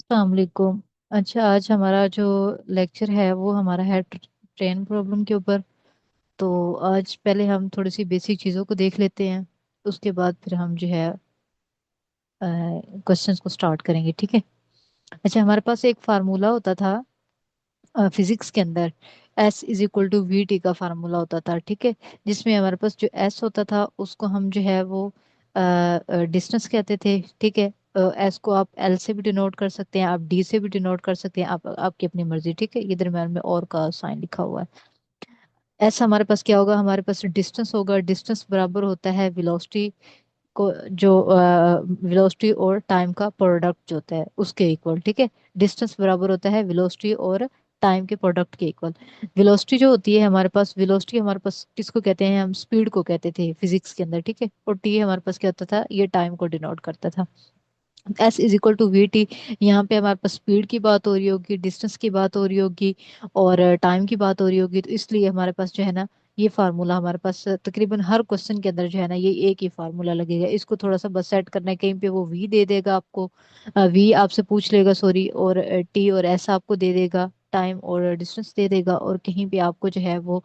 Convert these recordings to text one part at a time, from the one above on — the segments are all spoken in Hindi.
अस्सलामुअलैकुम। अच्छा, आज हमारा जो लेक्चर है वो हमारा है ट्रेन प्रॉब्लम के ऊपर। तो आज पहले हम थोड़ी सी बेसिक चीज़ों को देख लेते हैं। उसके बाद फिर हम जो है क्वेश्चंस को स्टार्ट करेंगे, ठीक है। अच्छा, हमारे पास एक फार्मूला होता था फिजिक्स के अंदर। S is equal to V T का फार्मूला होता था, ठीक है। जिसमें हमारे पास जो एस होता था उसको हम जो है वो डिस्टेंस कहते थे, ठीक है। एस को आप एल से भी डिनोट कर सकते हैं, आप डी से भी डिनोट कर सकते हैं, आप आपकी अपनी मर्जी, ठीक है। ये दरम्यान में और का साइन लिखा हुआ है। एस हमारे पास क्या होगा, हमारे पास डिस्टेंस होगा। डिस्टेंस बराबर होता है वेलोसिटी को, जो वेलोसिटी और टाइम का प्रोडक्ट जो होता है उसके इक्वल, ठीक है। डिस्टेंस बराबर होता है वेलोसिटी और टाइम के प्रोडक्ट के इक्वल। वेलोसिटी जो होती है हमारे पास, वेलोसिटी हमारे पास किसको कहते हैं, हम स्पीड को कहते थे फिजिक्स के अंदर, ठीक है। और टी हमारे पास क्या होता था, ये टाइम को डिनोट करता था। S is equal to V T. यहाँ पे हमारे पास स्पीड की बात हो रही होगी, डिस्टेंस की बात हो रही होगी और टाइम की बात हो रही होगी। तो इसलिए हमारे पास जो है ना, ये फार्मूला हमारे पास तकरीबन हर क्वेश्चन के अंदर जो है ना, ये एक ही फार्मूला लगेगा। इसको थोड़ा सा बस सेट करना है, कहीं पे वो वी दे देगा आपको, वी आपसे पूछ लेगा सॉरी, और टी और एस आपको दे देगा, टाइम और डिस्टेंस दे देगा। और कहीं पे आपको जो है वो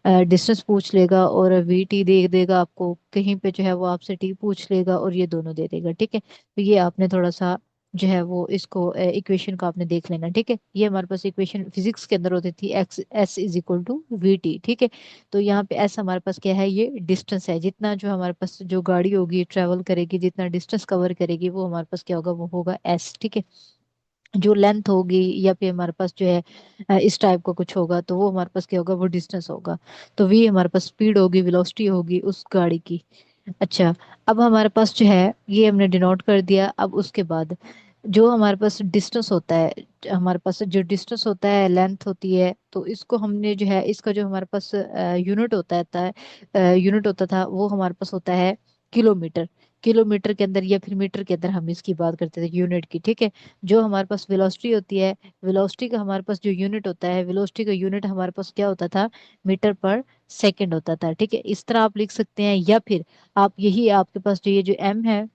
डिस्टेंस पूछ लेगा और वी टी दे देगा आपको, कहीं पे जो है वो आपसे टी पूछ लेगा और ये दोनों दे देगा, ठीक है। तो ये आपने थोड़ा सा जो है वो इसको इक्वेशन को आपने देख लेना, ठीक है। ये हमारे पास इक्वेशन फिजिक्स के अंदर होती थी, X S is equal to V T, ठीक है। तो यहाँ पे एस हमारे पास क्या है, ये डिस्टेंस है। जितना जो हमारे पास जो गाड़ी होगी ट्रेवल करेगी, जितना डिस्टेंस कवर करेगी, वो हमारे पास क्या होगा, वो होगा एस, ठीक है। जो लेंथ होगी या फिर हमारे पास जो है इस टाइप का कुछ होगा, तो वो हमारे पास क्या होगा, वो डिस्टेंस होगा। तो वी हमारे पास स्पीड होगी, वेलोसिटी होगी उस गाड़ी की। अच्छा, अब हमारे पास जो है ये हमने डिनोट कर दिया। अब उसके बाद जो हमारे पास डिस्टेंस होता है, हमारे पास जो डिस्टेंस होता है, लेंथ होती है, तो इसको हमने जो है, इसका जो हमारे पास यूनिट यूनिट होता था, वो हमारे पास होता है किलोमीटर। किलोमीटर के अंदर या फिर मीटर के अंदर हम इसकी बात करते थे यूनिट की, ठीक है। जो हमारे पास वेलोसिटी होती है, वेलोसिटी का हमारे पास जो यूनिट होता है, वेलोसिटी का यूनिट हमारे पास क्या होता था, मीटर पर सेकंड होता था, ठीक है। इस तरह आप लिख सकते हैं। या फिर आप यही आपके पास जो ये जो एम है,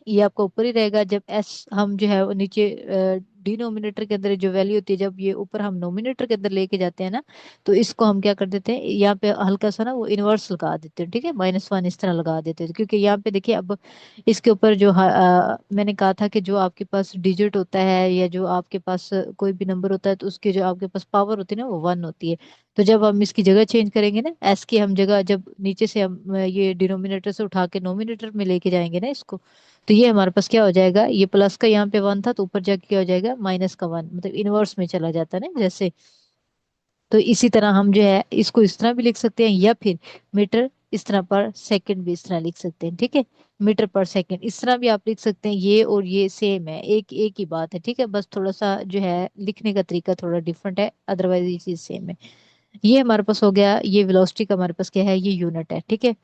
ये आपका ऊपर ही रहेगा। जब एस हम जो है वो नीचे डिनोमिनेटर के अंदर जो वैल्यू होती है, जब ये ऊपर हम नोमिनेटर के अंदर लेके जाते हैं ना, तो इसको हम क्या कर देते हैं, यहाँ पे हल्का सा ना वो इनवर्स लगा देते हैं, ठीक है। -1 इस तरह लगा देते हैं, क्योंकि यहाँ पे देखिए अब इसके ऊपर जो मैंने कहा था कि जो आपके पास डिजिट होता है या जो आपके पास कोई भी नंबर होता है, तो उसकी जो आपके पास पावर होती है ना, वो 1 होती है। तो जब हम इसकी जगह चेंज करेंगे ना, एस की हम जगह जब नीचे से हम ये डिनोमिनेटर से उठा के नोमिनेटर में लेके जाएंगे ना इसको, तो ये हमारे पास क्या हो जाएगा, ये प्लस का यहाँ पे 1 था, तो ऊपर जाके क्या हो जाएगा, -1, मतलब इनवर्स में चला जाता है ना जैसे। तो इसी तरह हम जो है इसको इस तरह भी लिख सकते हैं, या फिर मीटर इस तरह पर सेकंड भी इस तरह लिख सकते हैं, ठीक है। मीटर पर सेकंड इस तरह भी आप लिख सकते हैं। ये और ये सेम है, एक एक ही बात है, ठीक है। बस थोड़ा सा जो है लिखने का तरीका थोड़ा डिफरेंट है, अदरवाइज ये चीज सेम है। ये हमारे पास हो गया, ये वेलोसिटी का हमारे पास क्या है, ये यूनिट है, ठीक है।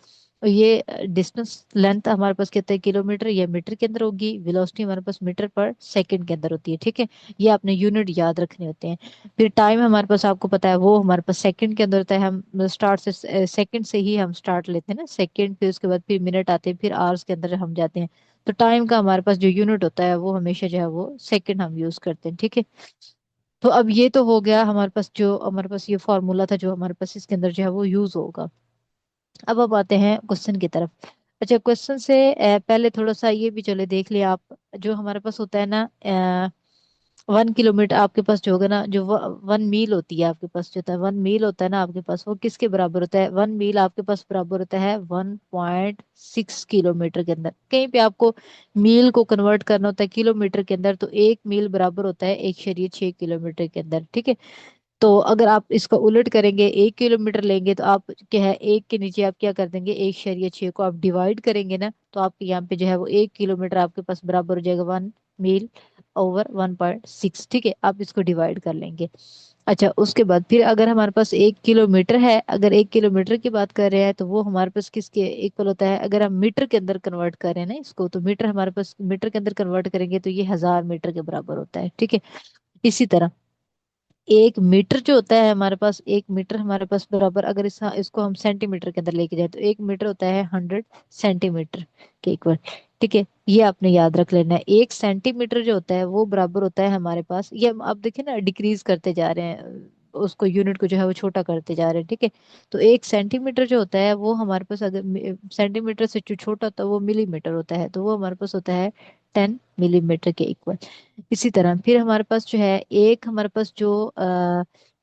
और ये डिस्टेंस लेंथ हमारे पास कितना है, किलोमीटर या मीटर के अंदर होगी। वेलोसिटी हमारे पास मीटर पर सेकंड के अंदर होती है, ठीक है। ये आपने यूनिट याद रखने होते हैं। फिर टाइम हमारे पास आपको पता है, वो हमारे पास सेकंड के अंदर होता है। हम स्टार्ट से सेकंड से ही हम स्टार्ट लेते हैं ना, सेकंड, फिर उसके बाद फिर मिनट आते हैं, फिर आवर्स के अंदर हम जाते हैं। तो टाइम का हमारे पास जो यूनिट होता है वो हमेशा जो है वो सेकंड हम यूज करते हैं, ठीक है। तो अब ये तो हो गया हमारे पास, जो हमारे पास ये फॉर्मूला था जो हमारे पास इसके अंदर जो है वो यूज होगा। अब आते हैं क्वेश्चन की तरफ। अच्छा, क्वेश्चन से पहले थोड़ा सा ये भी चले देख लिया आप। जो हमारे पास होता है ना, 1 किलोमीटर आपके पास जो होगा ना, जो 1 मील होती है आपके पास, जो होता है 1 मील होता है ना आपके पास, वो किसके बराबर होता है, 1 मील आपके पास बराबर होता है 1.6 किलोमीटर के अंदर। कहीं पे आपको मील को कन्वर्ट करना होता है किलोमीटर के अंदर, तो 1 मील बराबर होता है 1.6 किलोमीटर के अंदर, ठीक है। तो अगर आप इसका उलट करेंगे, 1 किलोमीटर लेंगे, तो आप क्या है, एक के नीचे आप क्या कर देंगे, 1.6 को आप डिवाइड करेंगे ना, तो आपके यहाँ पे जो है वो 1 किलोमीटर आपके पास बराबर हो जाएगा 1 मील ओवर 1.6, ठीक है। आप इसको डिवाइड कर लेंगे। अच्छा, उसके बाद फिर अगर हमारे पास 1 किलोमीटर है, अगर 1 किलोमीटर की बात कर रहे हैं, तो वो हमारे पास किसके इक्वल होता है, अगर हम मीटर के अंदर कन्वर्ट कर रहे हैं ना इसको, तो मीटर हमारे पास मीटर के अंदर कन्वर्ट करेंगे तो ये 1000 मीटर के बराबर होता है, ठीक है। इसी तरह एक मीटर जो होता है हमारे पास, एक मीटर हमारे पास बराबर, अगर इसको हम सेंटीमीटर के अंदर लेके जाए तो एक मीटर होता है 100 सेंटीमीटर के इक्वल। ठीक है, ये आपने याद रख लेना है। एक सेंटीमीटर जो होता है वो बराबर होता है हमारे पास, ये हम आप देखिए ना डिक्रीज करते जा रहे हैं, उसको यूनिट को जो है वो छोटा करते जा रहे हैं। ठीक है, तो एक सेंटीमीटर जो होता है वो हमारे पास, अगर सेंटीमीटर से जो छोटा होता है वो मिलीमीटर होता है, तो वो हमारे पास होता है 10 मिलीमीटर के इक्वल। इसी तरह फिर हमारे पास जो है एक हमारे पास जो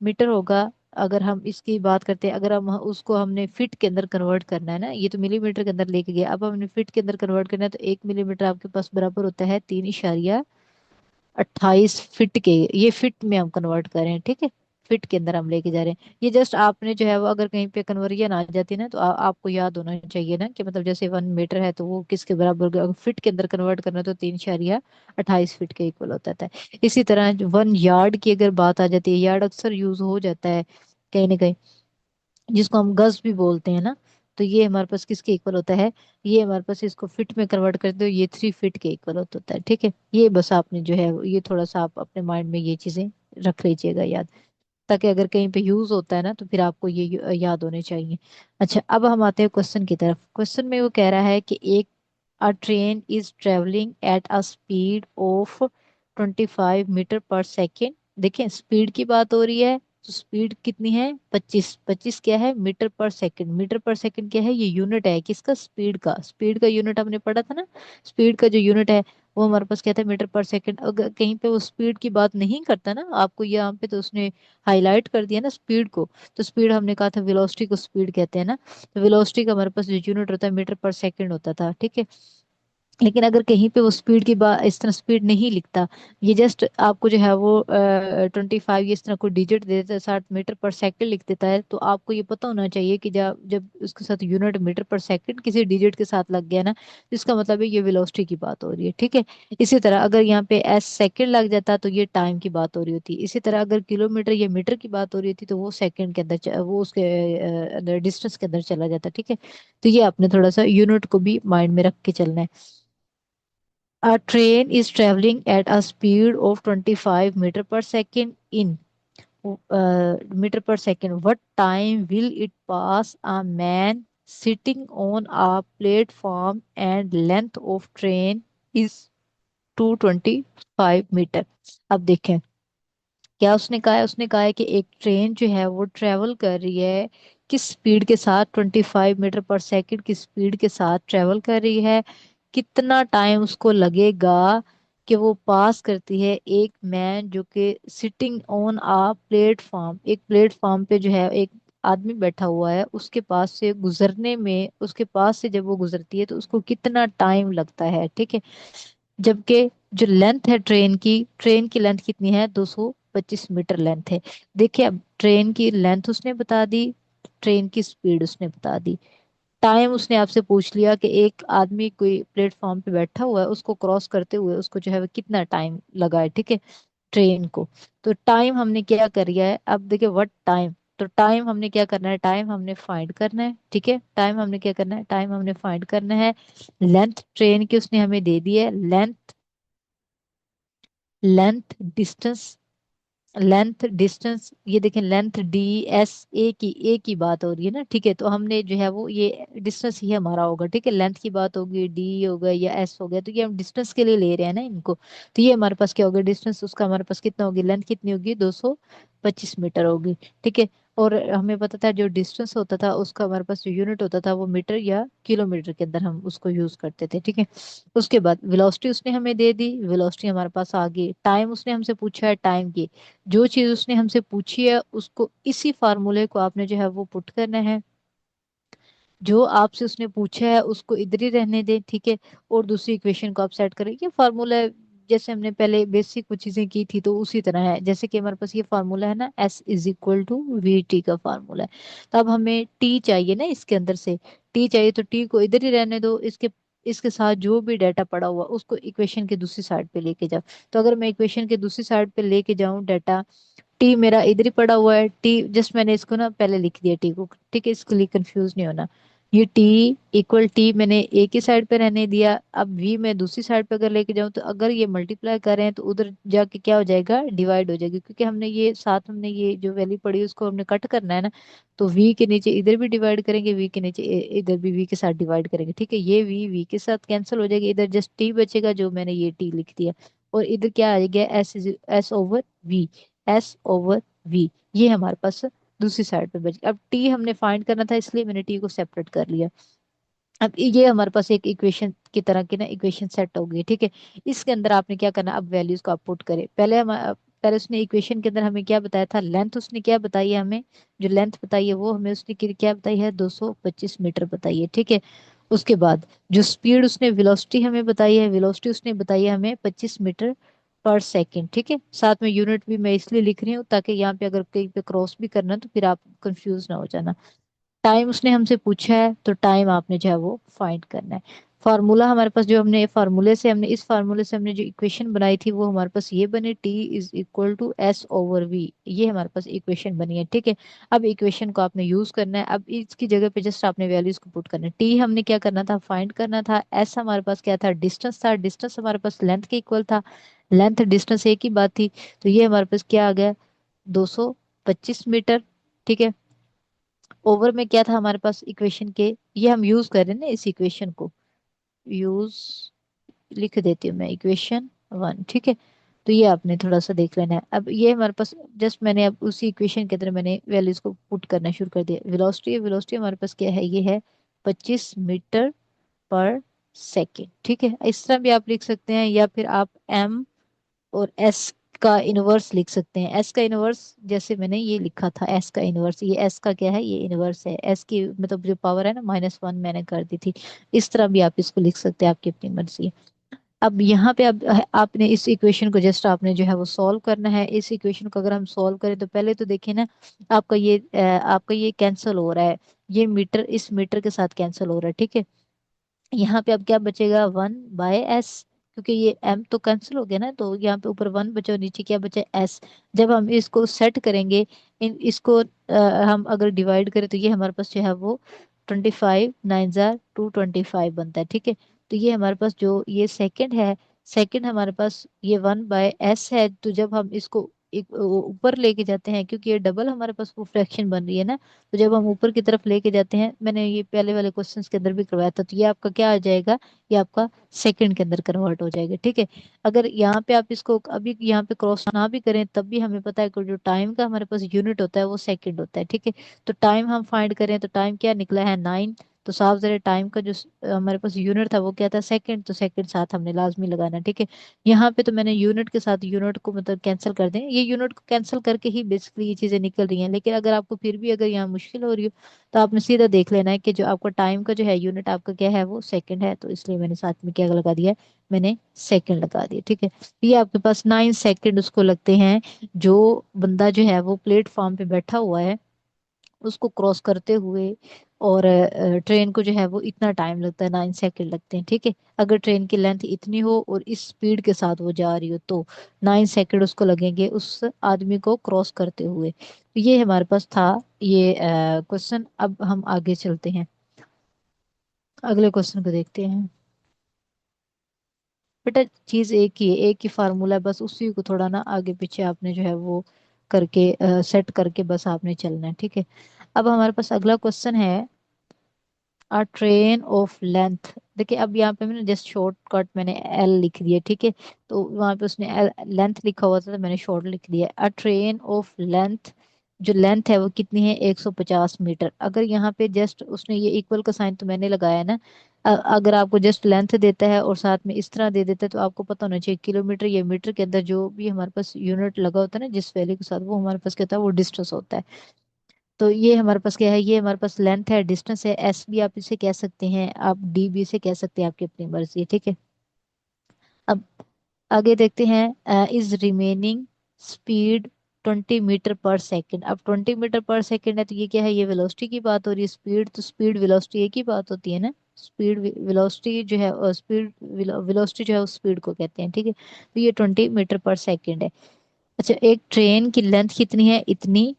मीटर होगा, अगर हम इसकी बात करते हैं, अगर हम उसको हमने फीट के अंदर कन्वर्ट करना है ना, ये तो मिलीमीटर के अंदर लेके गया, अब हमने फीट के अंदर कन्वर्ट करना है, तो 1 मिलीमीटर आपके पास बराबर होता है 3.28 फीट के। ये फीट में हम कन्वर्ट कर रहे हैं, ठीक है, फीट के अंदर हम लेके जा रहे हैं। ये जस्ट आपने जो है वो अगर कहीं पे कन्वर्जन आ जाती है ना, तो आपको याद होना चाहिए ना कि मतलब जैसे 1 मीटर है तो वो किसके बराबर, अगर फीट के अंदर कन्वर्ट करना है तो 3.28 फीट के इक्वल होता है। इसी तरह 1 यार्ड की अगर बात आ जाती है, यार्ड अक्सर यूज हो जाता है कहीं ना कहीं, जिसको हम गज भी बोलते हैं ना, तो ये हमारे पास किसके इक्वल होता है, ये हमारे पास इसको फिट में कन्वर्ट करते हो, ये 3 फीट के इक्वल होता है। ठीक है, ये बस आपने जो है ये थोड़ा सा आप अपने माइंड में ये चीजें रख लीजिएगा याद, ताकि अगर कहीं पे यूज होता है ना तो फिर आपको ये याद होने चाहिए। अच्छा, अब हम आते हैं क्वेश्चन की तरफ। क्वेश्चन में वो कह रहा है कि एक a train is travelling at a speed of 25 metre per second. देखें, स्पीड की बात हो रही है, तो स्पीड कितनी है, 25। 25 क्या है, मीटर पर सेकंड। मीटर पर सेकंड क्या है, ये यूनिट है किसका, स्पीड का। स्पीड का यूनिट हमने पढ़ा था ना, स्पीड का जो यूनिट है वो हमारे पास क्या था, मीटर पर सेकंड। अगर कहीं पे वो स्पीड की बात नहीं करता ना आपको यहाँ पे, तो उसने हाईलाइट कर दिया ना स्पीड को, तो स्पीड हमने कहा था वेलोसिटी को स्पीड कहते हैं ना, तो वेलोसिटी का हमारे पास जो यूनिट होता है मीटर पर सेकंड होता था। ठीक है, लेकिन अगर कहीं पे वो स्पीड की बात, इस तरह स्पीड नहीं लिखता, ये जस्ट आपको जो है वो 25 इस तरह कोई डिजिट दे देता है, 60 मीटर पर सेकंड लिख देता है, तो आपको ये पता होना चाहिए कि जब जब उसके साथ यूनिट मीटर पर सेकंड किसी डिजिट के साथ लग गया ना, तो इसका मतलब है ये वेलोसिटी की बात हो रही है। ठीक है, इसी तरह अगर यहाँ पे एस सेकंड लग जाता तो ये टाइम की बात हो रही होती। इसी तरह अगर किलोमीटर या मीटर की बात हो रही थी तो वो सेकंड के अंदर वो उसके अंदर डिस्टेंस के अंदर चला जाता। ठीक है, तो ये आपने थोड़ा सा यूनिट को भी माइंड में रख के चलना है। A train is traveling at a speed of 25 meter per second in meter per second. What time will it pass a man sitting on a platform and length of train is 225 metre. अब देखें क्या उसने कहा है, उसने कहा है कि एक ट्रेन जो है वो ट्रेवल कर रही है किस स्पीड के साथ, 25 मीटर पर सेकंड की स्पीड के साथ ट्रेवल कर रही है। कितना टाइम उसको लगेगा कि वो पास करती है एक मैन जो कि सिटिंग ऑन आ प्लेटफॉर्म, एक प्लेटफॉर्म पे जो है एक आदमी बैठा हुआ है, उसके पास से गुजरने में, उसके पास से जब वो गुजरती है तो उसको कितना टाइम लगता है। ठीक है, जबकि जो लेंथ है ट्रेन की लेंथ कितनी है, 225 मीटर लेंथ है। देखिए, अब ट्रेन की लेंथ उसने बता दी, ट्रेन की स्पीड उसने बता दी, टाइम उसने आपसे पूछ लिया कि एक आदमी कोई प्लेटफॉर्म पे बैठा हुआ है, उसको क्रॉस करते हुए उसको जो है वो कितना टाइम लगा है। ठीक है, ट्रेन को, तो टाइम हमने क्या कर लिया है, अब देखिए व्हाट टाइम, तो टाइम हमने क्या करना है, टाइम हमने फाइंड करना है। ठीक है, टाइम हमने क्या करना है, टाइम हमने फाइंड करना है। लेंथ ट्रेन की उसने हमें दे दी है, length, length distance, length distance, ये देखें लेंथ डी एस, ए की बात हो रही है ना। ठीक है, तो हमने जो है वो ये डिस्टेंस ही हमारा होगा। ठीक है, लेंथ की बात होगी, डी हो गया या एस हो गया, तो ये हम डिस्टेंस के लिए ले रहे हैं ना इनको, तो ये हमारे पास क्या होगा, डिस्टेंस उसका हमारे पास कितना होगी, लेंथ कितनी होगी, 225 मीटर होगी। ठीक है, और हमें पता था जो डिस्टेंस होता था उसका हमारे पास जो यूनिट होता था वो मीटर या किलोमीटर के अंदर हम उसको यूज करते थे। ठीक है, उसके बाद वेलोसिटी उसने हमें दे दी, वेलोसिटी हमारे पास आ गई। टाइम उसने हमसे पूछा है, टाइम की जो चीज उसने हमसे पूछी है उसको, इसी फार्मूले को आपने जो है वो पुट करना है, जो आपसे उसने पूछा है उसको इधर ही रहने दें। ठीक है, और दूसरी इक्वेशन को आप सेट करें। ये फार्मूला है, जैसे हमने पहले बेसिक कुछ चीजें की थी तो उसी तरह है, जैसे कि हमारे पास ये फार्मूला है ना, S = VT का फार्मूला है। तो अब हमें टी चाहिए ना इसके अंदर से, टी चाहिए, तो टी को इधर ही रहने दो, इसके इसके साथ जो भी डाटा पड़ा हुआ उसको इक्वेशन के दूसरी साइड पे लेके जाओ। तो अगर मैं इक्वेशन के दूसरी साइड पे लेके जाऊं डाटा, टी मेरा इधर ही पड़ा हुआ है, टी जस्ट मैंने इसको ना पहले लिख दिया टी को। ठीक है, इसके लिए कंफ्यूज नहीं होना। ये टी इक्वल टी मैंने एक ही साइड पे रहने दिया, अब वी मैं दूसरी साइड पे अगर लेके जाऊं तो अगर ये मल्टीप्लाई करें तो उधर जाके क्या हो जाएगा, डिवाइड हो जाएगी, क्योंकि हमने ये साथ, हमने ये जो वैल्यू पड़ी उसको हमने कट करना है ना। तो वी के नीचे इधर भी डिवाइड करेंगे, वी के नीचे इधर भी वी के साथ डिवाइड करेंगे, ठीक है। ये वी के साथ कैंसिल हो जाएगी, इधर जस्ट टी बचेगा जो मैंने ये टी लिख दिया। और इधर क्या आ गया, S over V, S over V. ये हमारे पास दूसरी साइड पे बच गया। अब टी हमने फाइंड करना था इसलिए मैंने टी को सेपरेट कर लिया। अब ये हमारे पास एक इक्वेशन की तरह की ना इक्वेशन सेट हो गई, ठीक है। इसके अंदर आपने क्या करना, अब वैल्यूज को आप पुट करें। पहले उसने इक्वेशन के अंदर हमें क्या बताया था, लेंथ उसने क्या बताई है हमें, जो लेंथ बताई है वो हमें उसने क्या बताई है, 225 मीटर बताई है, ठीक है। उसके बाद जो स्पीड उसने, वेलोसिटी हमें बताई है, वेलोसिटी उसने बताई है हमें 25 मीटर पर सेकंड, ठीक है। साथ में यूनिट भी मैं इसलिए लिख रही हूँ ताकि यहाँ पे अगर कहीं पे क्रॉस भी करना तो फिर आप कंफ्यूज ना हो जाना। टाइम उसने हमसे पूछा है तो टाइम आपने जो है वो फाइंड करना है। फार्मूला हमारे पास जो हमने फार्मूले से हमने इस फार्मूले से हमने जो इक्वेशन बनाई थी वो हमारे पास ये बने, T is equal to S over V, ये हमारे पास इक्वेशन बनी है, ठीक है। अब इक्वेशन को आपने यूज करना है, अब इसकी जगह पे जस्ट आपने वैल्यूज को पुट करना है। टी हमने क्या करना था, फाइंड करना था। एस हमारे पास क्या था, डिस्टेंस था, डिस्टेंस हमारे पास लेंथ के इक्वल था, लेंथ डिस्टेंस एक ही बात थी। तो ये हमारे पास क्या आ गया, 225 मीटर, ठीक है। ओवर में क्या था हमारे पास इक्वेशन के, ये हम यूज कर रहे हैं ना इस इक्वेशन को, यूज लिख देती हूँ मैं इक्वेशन 1, ठीक है। तो ये आपने थोड़ा सा देख लेना है। अब ये हमारे पास जस्ट मैंने अब उसी इक्वेशन के अंदर मैंने वैल्यूज को पुट करना शुरू कर दिया। वेलोसिटी, वेलोसिटी हमारे पास क्या है, ये है 25 मीटर पर सेकेंड, ठीक है। इस तरह भी आप लिख सकते हैं, या फिर आप एम और एस का इनवर्स लिख सकते हैं। एस का इनवर्स जैसे मैंने ये लिखा था, एस का इनवर्स, ये एस का क्या है, ये इनवर्स है। एस की मतलब जो पावर है ना, -1 मैंने कर दी थी। इस तरह भी आप इसको लिख सकते हैं, आपकी अपनी मर्जी है। अब यहाँ पे अब आपने इस इक्वेशन को जस्ट आपने जो है वो सॉल्व करना है। इस इक्वेशन को अगर हम सॉल्व करें तो पहले तो देखिए ना, आपका ये कैंसिल हो रहा है, ये मीटर इस मीटर के साथ कैंसिल हो रहा है, ठीक है। यहाँ पे अब क्या बचेगा, 1/s, क्योंकि ये m तो कैंसिल हो गया ना, तो यहाँ पे ऊपर 1 बचा और नीचे क्या बचा, s। जब हम इसको सेट करेंगे, इसको हम अगर डिवाइड करें तो ये हमारे पास जो है वो 25 9 225 बनता है, ठीक है। तो ये हमारे पास जो ये सेकंड है, सेकंड हमारे पास ये 1/s है। तो जब हम इसको ऊपर लेके जाते हैं, क्योंकि ये डबल हमारे पास वो फ्रैक्शन बन रही है ना, तो जब हम ऊपर की तरफ लेके जाते हैं, मैंने ये पहले वाले क्वेश्चंस के अंदर भी करवाया था, तो ये आपका क्या आ जाएगा, ये आपका सेकंड के अंदर कन्वर्ट हो जाएगा, ठीक है। अगर यहाँ पे आप इसको अभी यहाँ पे क्रॉस ना भी करें तब भी हमें पता है कि जो टाइम का हमारे पास यूनिट होता है वो सेकंड होता है, ठीक है। तो टाइम हम फाइंड करें तो टाइम क्या निकला है, 9। तो साफ जरा टाइम का जो हमारे पास यूनिट था वो क्या था, सेकंड, तो सेकंड साथ हमने लाजमी लगाना, ठीक है। यहाँ पे तो मैंने यूनिट के साथ यूनिट को मतलब कैंसिल कर दें, ये यूनिट को कैंसिल करके ही बेसिकली ये चीजें निकल रही हैं। लेकिन अगर आपको फिर भी अगर यहाँ मुश्किल हो रही हो तो आपने सीधा देख लेना है कि जो आपका टाइम का जो है यूनिट आपका क्या है, वो सेकंड है, तो इसलिए मैंने साथ में क्या लगा दिया, मैंने सेकंड लगा दिया, ठीक है। ये आपके पास 9 सेकंड उसको लगते हैं, जो बंदा जो है वो प्लेटफॉर्म पे बैठा हुआ है उसको क्रॉस करते हुए, और ट्रेन को जो है वो इतना टाइम लगता है, 9 सेकंड लगते हैं, ठीक है। अगर ट्रेन की लेंथ इतनी हो और इस स्पीड के साथ वो जा रही हो तो 9 सेकंड उसको लगेंगे उस आदमी को क्रॉस करते हुए। तो ये हमारे पास था ये क्वेश्चन। अब हम आगे चलते हैं, अगले क्वेश्चन को देखते हैं। बेटा चीज एक ही है, एक ही फार्मूला है, बस उसी को थोड़ा ना आगे पीछे आपने जो है वो करके सेट करके बस आपने चलना है, ठीक है। अब हमारे पास अगला क्वेश्चन है, अ ट्रेन ऑफ लेंथ। देखिए अब यहाँ पे मैंने जस्ट शॉर्टकट मैंने एल लिख दिया, ठीक है। तो वहां पे उसने लेंथ लिखा हुआ था तो मैंने शॉर्ट लिख दिया, अ ट्रेन ऑफ लेंथ। जो लेंथ है वो कितनी है, 150 मीटर। अगर यहाँ पे जस्ट उसने ये इक्वल का साइन तो मैंने लगाया ना, अगर आपको जस्ट लेंथ देता है और साथ में इस तरह दे देता है तो आपको पता होना चाहिए किलोमीटर या मीटर के अंदर जो भी हमारे पास यूनिट लगा होता है ना जिस वैल्यू के साथ, वो हमारे पास क्या होता है, वो डिस्टेंस होता है। तो ये हमारे पास क्या है, ये हमारे पास लेंथ है, डिस्टेंस है, एस भी आप इसे कह सकते हैं, आप डी भी इसे कह सकते हैं, आपकी अपनी मर्जी है, ठीक है। अब आगे देखते हैं, is remaining speed 20 metre per second. अब 20 मीटर पर सेकेंड है तो ये क्या है, ये वेलोसिटी की बात हो रही है। स्पीड तो स्पीड वेलोसिटी एक ही बात होती है ना, स्पीड वेलोसिटी जो है, स्पीड वेलोसिटी जो है उस स्पीड को कहते हैं, ठीक है। तो ये 20 मीटर पर सेकेंड है। अच्छा, एक ट्रेन की लेंथ कितनी है, इतनी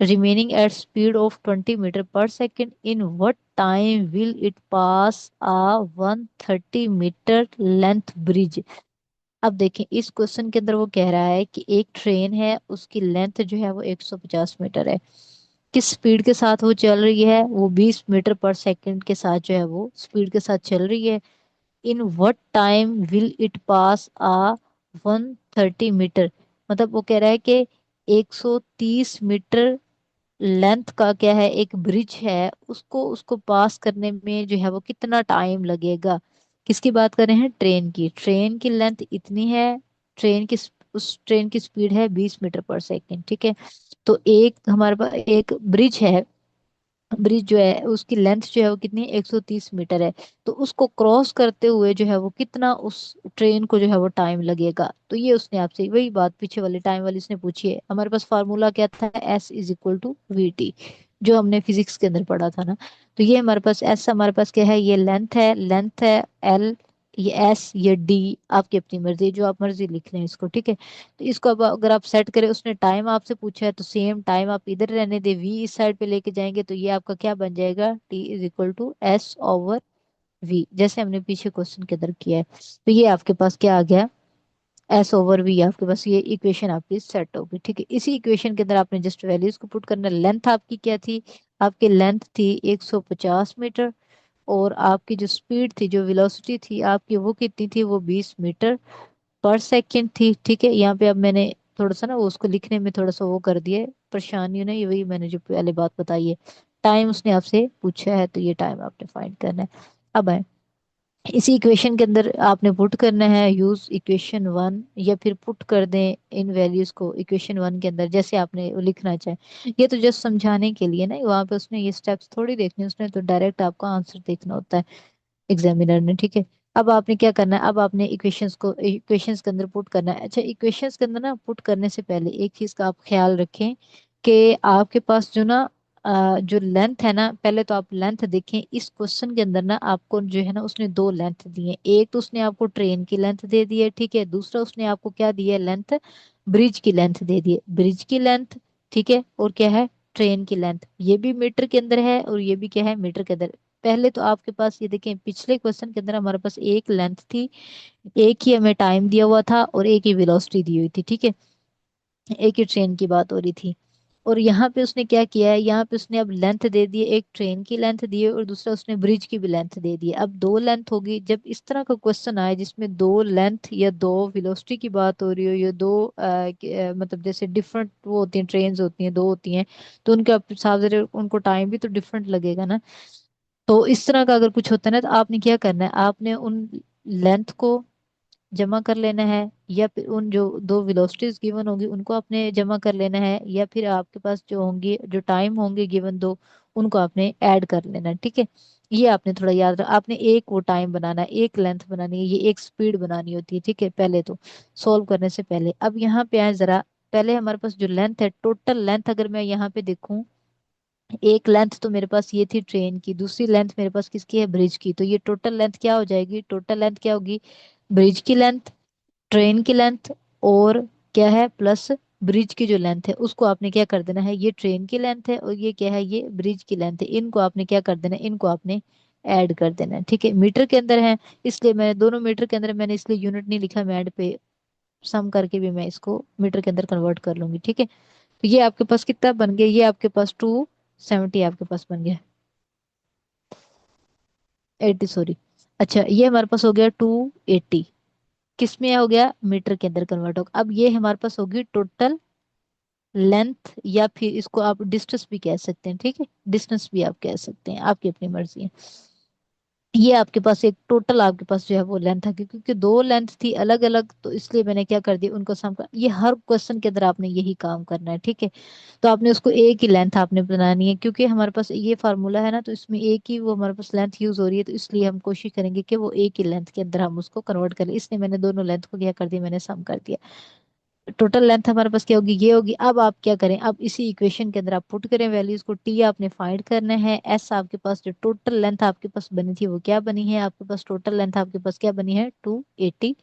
remaining at speed of 20 meter per second, in what time will it pass a 130 metre length bridge. अब देखें इस क्वेश्चन के अंदर वो कह रहा है कि एक ट्रेन है, उसकी लेंथ जो है वो 150 मीटर है। किस स्पीड के साथ वो चल रही है, वो 20 मीटर पर सेकंड के साथ जो है वो स्पीड के साथ चल रही है। In what time will it pass a 130 metre, मतलब वो कह रहा है कि 130 मीटर लेंथ का क्या है, एक ब्रिज है, उसको उसको पास करने में जो है वो कितना टाइम लगेगा। किसकी बात कर रहे हैं, ट्रेन की। ट्रेन की लेंथ इतनी है, ट्रेन की उस ट्रेन की स्पीड है 20 मीटर पर सेकंड, ठीक है। तो एक हमारे पास एक ब्रिज है, ब्रिज जो है उसकी लेंथ जो है वो कितनी है, 130 मीटर है। तो उसको क्रॉस करते हुए जो है वो कितना उस ट्रेन को जो है वो टाइम लगेगा। तो ये उसने आपसे वही बात पीछे वाली टाइम वाली उसने पूछी है। हमारे पास फार्मूला क्या था, S is equal to V T, जो हमने फिजिक्स के अंदर पढ़ा था ना। तो ये हमारे पास एस, हमारे पास क्या है, ये लेंथ है एल, ये एस, ये डी, आपकी अपनी मर्जी, जो आप मर्जी लिख लें इसको, ठीक है। तो इसको अब अगर आप सेट करें, उसने टाइम आपसे पूछा है तो सेम टाइम आप इधर रहने दे, वी इस साइड पे लेके जाएंगे तो ये आपका क्या बन जाएगा, T is equal to S over V, जैसे हमने पीछे क्वेश्चन के अंदर किया है। तो ये आपके पास क्या आ गया, एस ओवर वी, आपके पास ये इक्वेशन आपकी सेट होगी, ठीक है। इसी इक्वेशन के अंदर आपने जस्ट वैल्यूज को पुट करना। लेंथ आपकी क्या थी, आपकी लेंथ थी 150 मीटर, और आपकी जो स्पीड थी, जो वेलोसिटी थी आपकी, वो कितनी थी, वो 20 मीटर पर सेकंड थी, ठीक है। यहाँ पे अब मैंने थोड़ा सा ना वो उसको लिखने में थोड़ा सा वो कर दिया है, परेशानी नहीं, वही मैंने जो पहले बात बताई है। टाइम उसने आपसे पूछा है तो ये टाइम आपने फाइंड करना है। अब है इसी इक्वेशन के अंदर आपने पुट करना है, यूज इक्वेशन वन, या फिर पुट कर दें इन वैल्यूज को इक्वेशन वन के अंदर, जैसे आपने वो लिखना चाहे। ये तो जस्ट समझाने के लिए ना, वहां पे उसने ये स्टेप्स थोड़ी देखने, उसने तो डायरेक्ट आपका आंसर देखना होता है एग्जामिनर ने, ठीक है। अब आपने क्या करना है, अब आपने इक्वेशंस के अंदर पुट करना है। अच्छा, इक्वेशंस के अंदर ना पुट करने से पहले एक चीज का आप ख्याल रखें कि आपके पास जो ना जो लेंथ है ना, पहले तो आप लेंथ देखें। इस क्वेश्चन के अंदर ना आपको जो है ना उसने दो लेंथ दी है। एक तो उसने आपको ट्रेन की लेंथ दे दी है, ठीक है। दूसरा उसने आपको क्या दी है, लेंथ, ब्रिज की लेंथ दे दी है, ब्रिज की लेंथ, ठीक है। और क्या है, ट्रेन की लेंथ, ये भी मीटर के अंदर है और ये भी क्या है, मीटर के अंदर। पहले तो आपके पास ये देखें, पिछले क्वेश्चन के अंदर हमारे पास एक लेंथ थी, एक ही हमें टाइम दिया हुआ था और एक ही वेलोसिटी दी हुई थी, ठीक है। एक ही ट्रेन की बात हो रही थी। और यहाँ पे उसने क्या किया है, यहाँ पे उसने अब लेंथ दे दी है, एक ट्रेन की लेंथ दी है और दूसरा उसने ब्रिज की भी लेंथ दे दी है। अब दो लेंथ होगी, जब इस तरह का क्वेश्चन आए जिसमें दो लेंथ या दो वेलोसिटी की बात हो रही हो, या दो मतलब जैसे डिफरेंट वो होती हैं, ट्रेन्स होती हैं, दो होती हैं, तो उनके हिसाब से उनको टाइम भी तो डिफरेंट लगेगा ना। तो इस तरह का अगर कुछ होता है ना, तो आपने क्या करना है, आपने उन लेंथ को जमा कर लेना है, या फिर उन जो दो वेलोसिटीज गिवन होगी उनको आपने जमा कर लेना है, या फिर आपके पास जो होंगे, जो टाइम होंगे गिवन दो, उनको आपने ऐड कर लेना है, ठीक है। ये आपने थोड़ा याद रख, आपने एक वो टाइम बनाना है, एक लेंथ बनानी है, ये एक स्पीड बनानी होती है, ठीक है। पहले तो सॉल्व करने से पहले अब यहाँ पे आए जरा। पहले हमारे पास जो लेंथ है, टोटल लेंथ अगर मैं यहाँ पे देखूं, एक लेंथ तो मेरे पास ये थी ट्रेन की, दूसरी लेंथ मेरे पास किसकी है, ब्रिज की। तो ये टोटल लेंथ क्या हो जाएगी, टोटल लेंथ क्या होगी, ब्रिज की लेंथ, ट्रेन की लेंथ, और क्या है प्लस ब्रिज की जो लेंथ है उसको आपने क्या कर देना है, ये ट्रेन की लेंथ है और ये क्या है, ये ब्रिज की लेंथ है, इनको आपने क्या कर देना है, इनको आपने ऐड कर देना है, ठीक है। मीटर के अंदर है, इसलिए मैं दोनों मीटर के अंदर, मैंने इसलिए यूनिट नहीं लिखा, मैं ऐड पे सम करके भी मैं इसको मीटर के अंदर कन्वर्ट कर लूंगी, ठीक है। तो ये आपके पास कितना बन गया, ये आपके पास 270 आपके पास बन गया, 80 सॉरी। अच्छा, ये हमारे पास हो गया 280, किस में हो गया, मीटर के अंदर कन्वर्ट होगा। अब ये हमारे पास होगी टोटल लेंथ, या फिर इसको आप डिस्टेंस भी कह सकते हैं, ठीक है। डिस्टेंस भी आप कह सकते हैं, आपकी अपनी मर्जी है। ये आपके पास एक टोटल आपके पास जो है वो लेंथ है, क्योंकि दो लेंथ थी अलग अलग, तो इसलिए मैंने क्या कर दिया, उनको सम कर। ये हर क्वेश्चन के अंदर आपने यही काम करना है, ठीक है। तो आपने उसको एक ही लेंथ आपने बनानी है, क्योंकि हमारे पास ये फार्मूला है ना, तो इसमें एक ही वो हमारे पास लेंथ यूज हो रही है, तो इसलिए हम कोशिश करेंगे कि वो एक ही लेंथ के अंदर हम उसको कन्वर्ट करें। इसलिए मैंने दोनों लेंथ को क्या कर दिया, मैंने सम कर दिया। टोटल लेंथ हमारे पास क्या होगी, ये होगी। अब आप क्या करें, अब इसी इक्वेशन के अंदर आप पुट करें वैल्यूज को, टी आपने फाइंड करना है, एस आपके पास जो टोटल लेंथ आपके पास बनी थी वो क्या बनी है, आपके पास टोटल लेंथ आपके पास क्या बनी है, 280,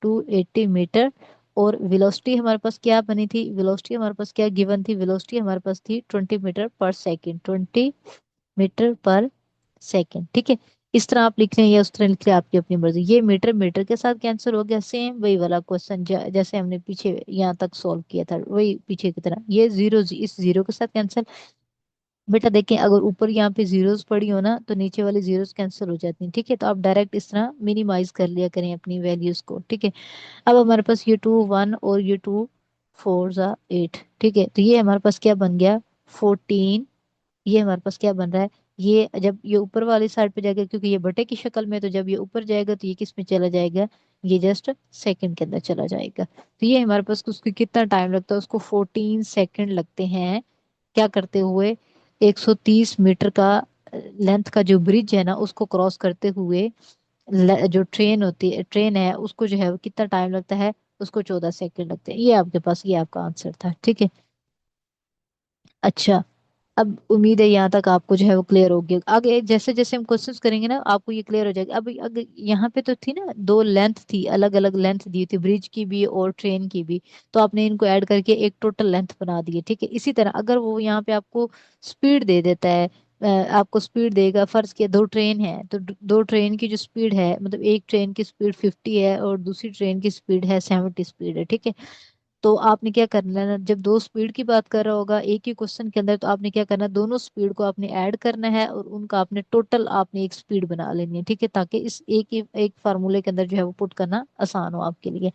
280 मीटर। और वेलोसिटी हमारे पास क्या बनी थी, वेलोसिटी हमारे पास क्या गिवन थी, वेलोसिटी हमारे पास थी 20 metre per second, 20 metre per second. ठीक है, इस तरह आप लिख रहे हैं या उस तरह लिख रहे हैं, आपकी अपनी मर्जी। ये मीटर मीटर के साथ कैंसिल हो गया, सेम वही वाला क्वेश्चन जैसे हमने पीछे यहाँ तक सॉल्व किया था, वही पीछे की तरह। ये जीरो इस जीरो के साथ कैंसिल। बेटा देखें, अगर ऊपर यहाँ पे जीरोस पड़ी हो ना तो नीचे वाली जीरोस कैंसिल हो जाती हैं। ठीक है, तो आप डायरेक्ट इस तरह मिनिमाइज कर लिया करें अपनी वैल्यूज को। ठीक है, अब हमारे पास ये 2 1 और ये 2 4 8। ठीक है, तो ये हमारे पास क्या बन गया, 14। ये हमारे पास क्या बन रहा है, ये जब ये ऊपर वाली साइड पे जाएगा, क्योंकि ये बटे की शक्ल में, तो जब ये ऊपर जाएगा तो ये किस में चला जाएगा, ये जस्ट सेकंड के अंदर चला जाएगा। तो ये हमारे पास उसको कितना टाइम लगता है, उसको 14 सेकंड लगते हैं क्या करते हुए, 130 मीटर का लेंथ का जो ब्रिज है ना उसको क्रॉस करते हुए। जो ट्रेन होती है, ट्रेन है, उसको जो है वो कितना टाइम लगता है, उसको 14 सेकंड लगते हैं। ये आपके पास, ये आपका आंसर था। ठीक है, अच्छा। अब उम्मीद है यहाँ तक आपको जो है वो क्लियर हो गया। आगे जैसे जैसे हम क्वेश्चंस करेंगे ना आपको ये क्लियर हो जाएगा। अब अगर यहाँ पे तो थी ना, दो लेंथ थी, अलग अलग लेंथ दी थी, ब्रिज की भी और ट्रेन की भी, तो आपने इनको ऐड करके एक टोटल लेंथ बना दी है। ठीक है, इसी तरह अगर वो यहाँ पे आपको स्पीड दे देता है, आपको स्पीड देगा, फर्ज किया दो ट्रेन है तो दो ट्रेन की जो स्पीड है, मतलब एक ट्रेन की स्पीड 50 है और दूसरी ट्रेन की स्पीड है 70 स्पीड है। ठीक है, तो आपने क्या करना है ना, जब दो स्पीड की बात कर रहा होगा एक ही क्वेश्चन के अंदर, तो आपने क्या करना है, दोनों स्पीड को आपने ऐड करना है और उनका आपने टोटल आपने एक स्पीड बना लेनी है। ठीक है, ताकि इस एक फार्मूले के अंदर जो है वो पुट करना आसान हो आपके लिए।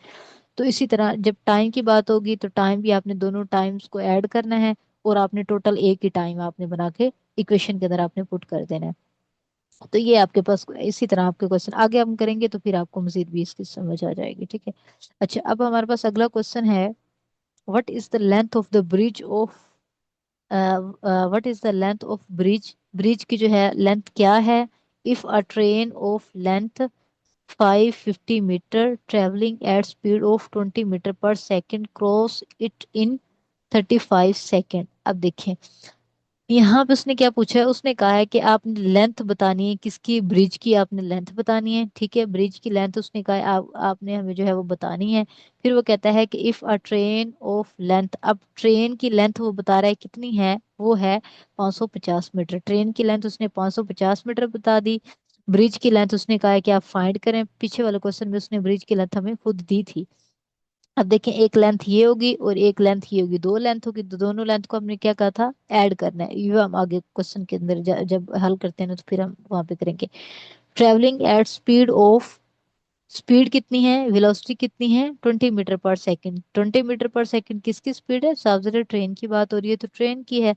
तो इसी तरह जब टाइम की बात होगी तो टाइम भी आपने दोनों टाइम्स को ऐड करना है और आपने टोटल एक ही टाइम आपने बना के इक्वेशन के अंदर आपने पुट कर देना है। तो ये आपके पास इसी तरह आपके क्वेश्चन आगे हम करेंगे तो फिर आपको मजीद भी इसकी समझ आ जाएगी। ठीक है, अच्छा। अब हमारे पास अगला क्वेश्चन है, what is the length of the bridge of what is the length of bridge की जो है लेंथ क्या है, if a train of length 550 metre traveling at speed of 20 metre per second cross it in 35 second. अब देखें यहाँ पे उसने क्या पूछा है, उसने कहा है कि आपने लेंथ बतानी है, किसकी, ब्रिज की आपने लेंथ बतानी है। ठीक है, ब्रिज की लेंथ उसने कहा है आपने हमें जो है वो बतानी है। फिर वो कहता है कि if a train of length, अब ट्रेन की लेंथ वो बता रहा है कितनी है, वो है 550 मीटर। ट्रेन की लेंथ उसने 550 मीटर बता दी। ब्रिज की लेंथ उसने कहा है कि आप फाइंड करें, पीछे वाले क्वेश्चन में उसने ब्रिज की लेंथ हमें खुद दी थी। अब देखें, एक लेंथ ये होगी और एक लेंथ ये होगी, दो लेंथ होगी, तो दोनों लेंथ को हमने क्या कहा था, ऐड करना है। ये हम आगे क्वेश्चन के अंदर जब हल करते हैं ना तो फिर हम वहां पे करेंगे। Travelling at speed of, speed कितनी है, वेलोसिटी कितनी है, 20 metre per second. 20 metre per second किसकी स्पीड है, साफ ज़रा ट्रेन की बात हो रही है तो ट्रेन की है।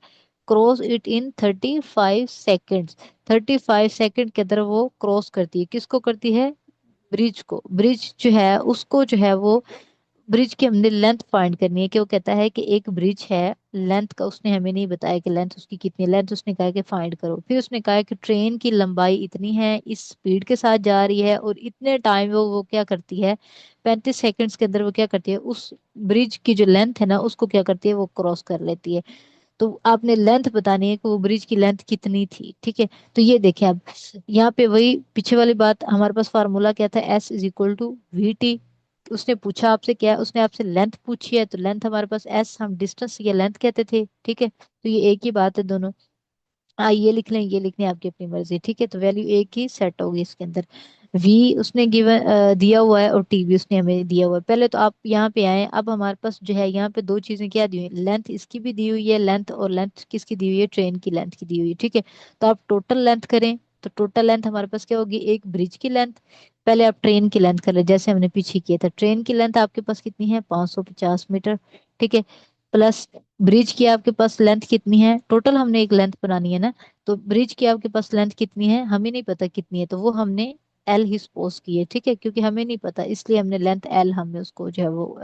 Cross it in 35 second, 35 second के अंदर वो क्रॉस करती है, किसको करती है, ब्रिज को। ब्रिज जो है उसको जो है वो, ब्रिज की हमने लेंथ फाइंड करनी है, कि वो कहता है कि एक ब्रिज है, लेंथ का उसने हमें नहीं बताया कि लेंथ उसकी कितनी है, लेंथ उसने कहा कि फाइंड करो। फिर उसने कहा कि ट्रेन की लंबाई इतनी है, इस स्पीड के साथ जा रही है और इतने टाइम वो क्या करती है, 35 सेकंड्स के अंदर वो क्या करती है, उस ब्रिज की जो लेंथ है ना उसको क्या करती है, वो क्रॉस कर लेती है। तो आपने लेंथ बतानी है कि वो ब्रिज की लेंथ कितनी थी। ठीक है, तो ये देखें अब यहाँ पे वही पीछे वाली बात, हमारे पास फार्मूला क्या था, S = VT। उसने पूछा आपसे क्या, उसने आपसे लेंथ पूछी है, तो लेंथ हमारे पास S, हम डिस्टेंस या लेंथ कहते थे। ठीक है, तो ये एक ही बात है दोनों। हाँ, ये लिख लें, ये लिखने आपकी अपनी मर्जी। ठीक है, तो वैल्यू एक ही सेट होगी इसके अंदर। V उसने गिवन दिया हुआ है और T भी उसने हमें दिया हुआ है। पहले तो आप यहाँ पे आए, अब हमारे पास जो है यहाँ पे दो चीजें क्या दी हुई, लेंथ इसकी भी दी हुई है लेंथ, और लेंथ किसकी दी हुई है, ट्रेन की लेंथ की दी हुई है। ठीक है, तो आप टोटल लेंथ करें, तो टोटल लेंथ हमारे पास क्या होगी, एक ब्रिज की लेंथ, पहले आप ट्रेन की लेंथ कर ले जैसे हमने पीछे किया था। ट्रेन की लेंथ आपके पास कितनी है, 550 मीटर। ठीक है, प्लस ब्रिज की आपके पास लेंथ कितनी है, टोटल हमने एक लेंथ बनानी है ना, तो ब्रिज की आपके पास लेंथ कितनी है, हमें नहीं पता कितनी है, तो वो हमने एल ही सपोज की है। ठीक है, क्योंकि हमें नहीं पता इसलिए हमने लेंथ एल हमने उसको जो है वो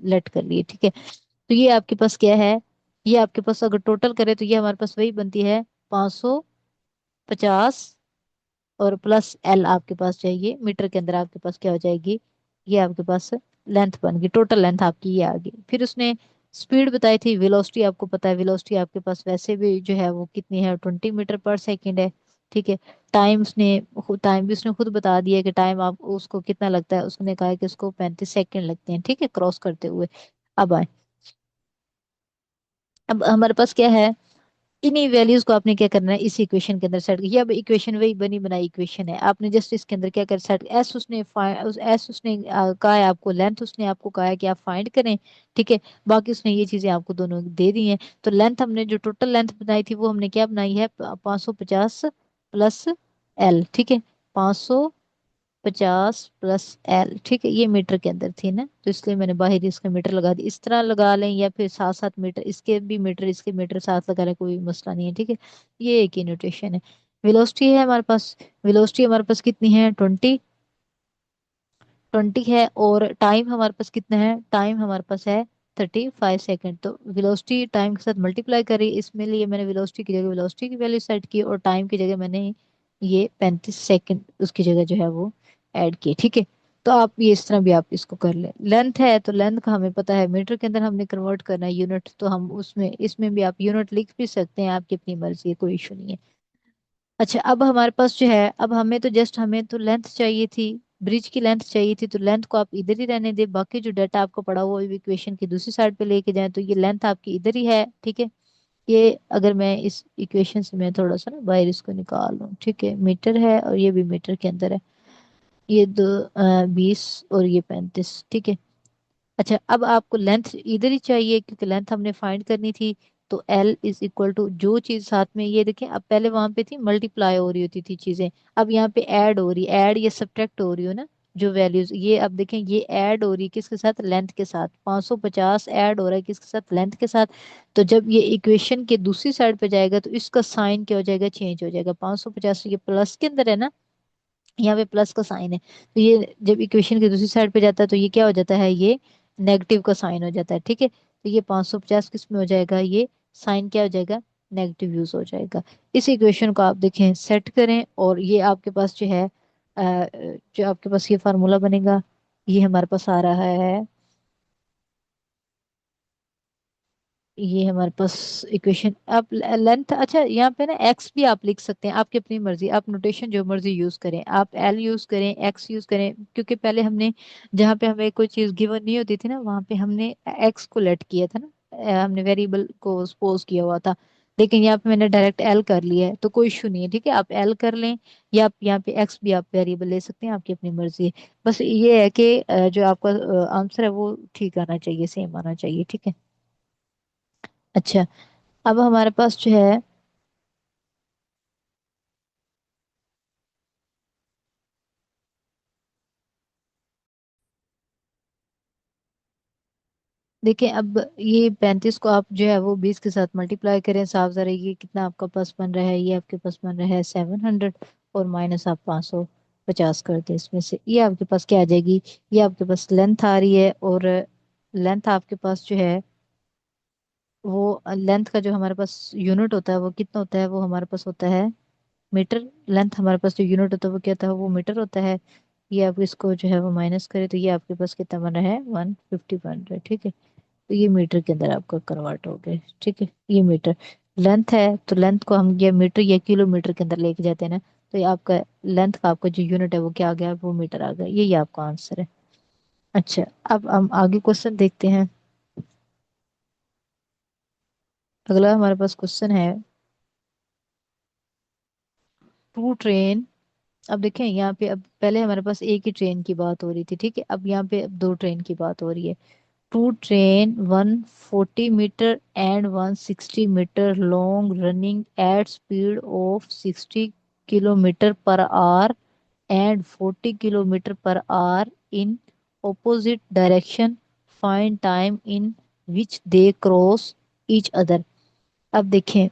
लेट कर लिए। ठीक है, तो ये आपके पास क्या है, ये आपके पास अगर टोटल करें तो ये हमारे पास वही बनती है 550, और प्लस एल आपके पास चाहिए मीटर के अंदर, आपके पास क्या हो जाएगी, ये आपके पास लेंथ बन गई, टोटल लेंथ आपकी ये आ गई। फिर उसने स्पीड बताई थी, वेलोसिटी आपको पता है, वेलोसिटी आपके पास वैसे भी जो है वो कितनी है, 20 मीटर पर सेकेंड है। ठीक है। टाइम उसने टाइम भी उसने खुद बता दिया कि टाइम आप उसको कितना लगता है, उसने कहा कि उसको 35 सेकंड लगते हैं, ठीक है, क्रॉस करते हुए। अब आए, अब हमारे पास क्या है, इन्हीं वैल्यूज को आपने क्या करना है इस इक्वेशन के अंदर सेट, ये अब इक्वेशन वही बनी बनाई इक्वेशन है, आपने जस्ट इसके अंदर क्या कर सेट, एस उसने कहा है आपको, लेंथ उसने आपको कहा है कि आप फाइंड करें, ठीक है। बाकी उसने ये चीजें आपको दोनों दे दी हैं। तो लेंथ हमने जो टोटल लेंथ बनाई थी वो हमने क्या बनाई है, 550 प्लस एल, ठीक है, 550 प्लस एल, ठीक है, ये मीटर के अंदर थी ना, तो इसलिए मैंने बाहर इसका मीटर लगा दी, इस तरह लगा लें या फिर साथ साथ मीटर, इसके भी मीटर इसके मीटर साथ लगा लें, कोई मसला नहीं है, ठीक है। ये एक ही नोटेशन है। वेलोसिटी है हमारे पास, वेलोसिटी हमारे पास कितनी है, 20 है, और टाइम हमारे पास कितना है, टाइम हमारे पास है 35 सेकेंड। तो वेलोसिटी टाइम के साथ मल्टीप्लाई करी, इसमें लिए मैंने वेलोसिटी की जगह वेलोसिटी की वैल्यू सेट की, और टाइम की जगह मैंने ये 35 सेकेंड उसकी जगह जो है वो ऐड की, ठीक है। तो आप ये इस तरह भी आप इसको कर लें। लेंथ है तो लेंथ का हमें पता है, मीटर के अंदर हमने कन्वर्ट करना है यूनिट, तो हम उसमें इसमें भी आप यूनिट लिख भी सकते हैं, आपकी अपनी मर्जी है, कोई इशू नहीं है। अच्छा, अब हमारे पास जो है, अब हमें तो जस्ट हमें तो लेंथ चाहिए थी, ब्रिज की लेंथ चाहिए थी, तो लेंथ को आप इधर ही रहने दे, बाकी जो डाटा आपको पड़ा हुआ इक्वेशन की दूसरी साइड पे लेके जाएं, तो ये लेंथ आपकी इधर ही है, ठीक है। ये अगर मैं इस इक्वेशन से मैं थोड़ा सा ना बाहर इसको निकाल लूं, ठीक है, मीटर है और ये भी मीटर के अंदर है, ये दो 20 और ये 35, ठीक है। अच्छा, अब आपको लेंथ इधर ही चाहिए क्योंकि लेंथ हमने फाइंड करनी थी, तो L इज इक्वल टू जो चीज साथ में, ये देखें, अब पहले वहां पे थी मल्टीप्लाई हो रही होती थी चीजें, अब यहाँ पे ऐड हो रही, ऐड या सब्ट्रैक्ट हो रही हो ना, जो वैल्यूज, ये अब देखें ये ऐड हो रही है किसके साथ, लेंथ के साथ, 550 ऐड हो रहा है किसके साथ, लेंथ के साथ। तो जब ये इक्वेशन के दूसरी साइड पे जाएगा तो इसका साइन क्या हो जाएगा, चेंज हो जाएगा, 550 ये प्लस के अंदर है ना, यहाँ पे प्लस का साइन है, तो ये जब इक्वेशन की दूसरी साइड पे जाता है तो ये क्या हो जाता है, ये नेगेटिव का साइन हो जाता है, ठीक है। तो ये 550 किस में हो जाएगा, ये साइन क्या हो जाएगा, नेगेटिव यूज हो जाएगा। इस इक्वेशन को आप देखें सेट करें, और ये आपके पास जो है जो आपके पास ये फार्मूला बनेगा, ये हमारे पास आ रहा है, ये हमारे पास इक्वेशन, आप लेंथ, अच्छा यहाँ पे ना एक्स भी आप लिख सकते हैं, आपकी अपनी मर्जी, आप नोटेशन जो मर्जी यूज करें, आप एल यूज करें, एक्स यूज करें, क्योंकि पहले हमने जहाँ पे हमें कोई चीज गिवन नहीं होती थी ना, वहां पे हमने एक्स को लेट किया था ना, हमने वेरिएबल को सपोज किया हुआ था, लेकिन यहाँ पे मैंने डायरेक्ट एल कर लिया है, तो कोई इशू नहीं है, ठीक है, आप एल कर लें, या आप यहाँ पे एक्स भी आप वेरिएबल ले सकते हैं, आपकी अपनी मर्जी है। बस ये है कि जो आपका आंसर है वो ठीक आना चाहिए, सेम आना चाहिए, ठीक है। अच्छा, अब हमारे पास जो है, देखिए, अब ये 35 को आप जो है वो 20 के साथ मल्टीप्लाई करें, साफ जरा ये कितना आपका पास बन रहा है, ये आपके पास बन रहा है 700, और माइनस आप 550 कर दें इसमें से, ये आपके पास क्या आ जाएगी, ये आपके पास लेंथ आ रही है, और लेंथ आपके पास जो है वो लेंथ का जो हमारे पास यूनिट होता है वो कितना होता है, वो हमारे पास होता है मीटर। लेंथ हमारे पास जो यूनिट होता है वो क्या होता है, वो मीटर होता है। ये आप इसको जो है वो माइनस करें तो ये आपके पास कितना बन रहा है, 150 बन रहा है, ठीक है। तो ये मीटर के अंदर आपका कन्वर्ट हो गया, ठीक है, ये मीटर लेंथ है, तो लेंथ को हम ये मीटर या किलोमीटर के अंदर लेके जाते हैं ना, तो ये आपका लेंथ का आपका जो यूनिट है वो क्या आ गया, वो मीटर आ गया, ये आपका आंसर है। अच्छा, अब हम आगे क्वेश्चन देखते हैं। अगला हमारे पास क्वेश्चन है, टू ट्रेन, अब देखें यहाँ पे, अब पहले हमारे पास एक ही ट्रेन की बात हो रही थी, ठीक है, अब यहाँ पे अब दो ट्रेन की बात हो रही है। Two train 140 metre and 160 metre long running at speed of 60 kilometre per hour and 40 kilometre per hour in opposite direction, find time in which they cross each other. अब देखें,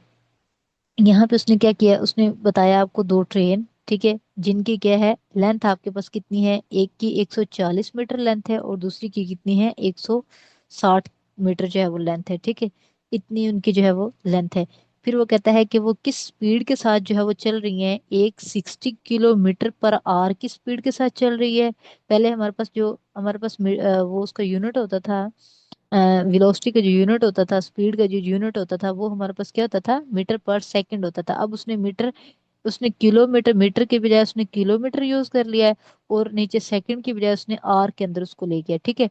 यहाँ पे उसने क्या किया, उसने बताया आपको दो ट्रेन, ठीक है, जिनकी क्या है लेंथ आपके पास कितनी है, एक की 140 मीटर लेंथ है और दूसरी की कितनी है, 160 मीटर जो है वो लेंथ है, ठीक है, इतनी उनकी जो है वो लेंथ है। फिर वो कहता है कि वो किस स्पीड के साथ जो है वो चल रही है, एक 60 किलोमीटर पर आवर की स्पीड के साथ चल रही है। पहले हमारे पास जो हमारे पास वो उसका यूनिट होता था, वेलोसिटी का जो यूनिट होता था, स्पीड का जो यूनिट होता था, वो हमारे पास क्या होता था, मीटर पर सेकंड होता था, अब उसने मीटर उसने किलोमीटर, मीटर के बजाय उसने किलोमीटर यूज कर लिया है, और नीचे सेकंड की बजाय उसने आर के अंदर उसको ले गया, ठीक है।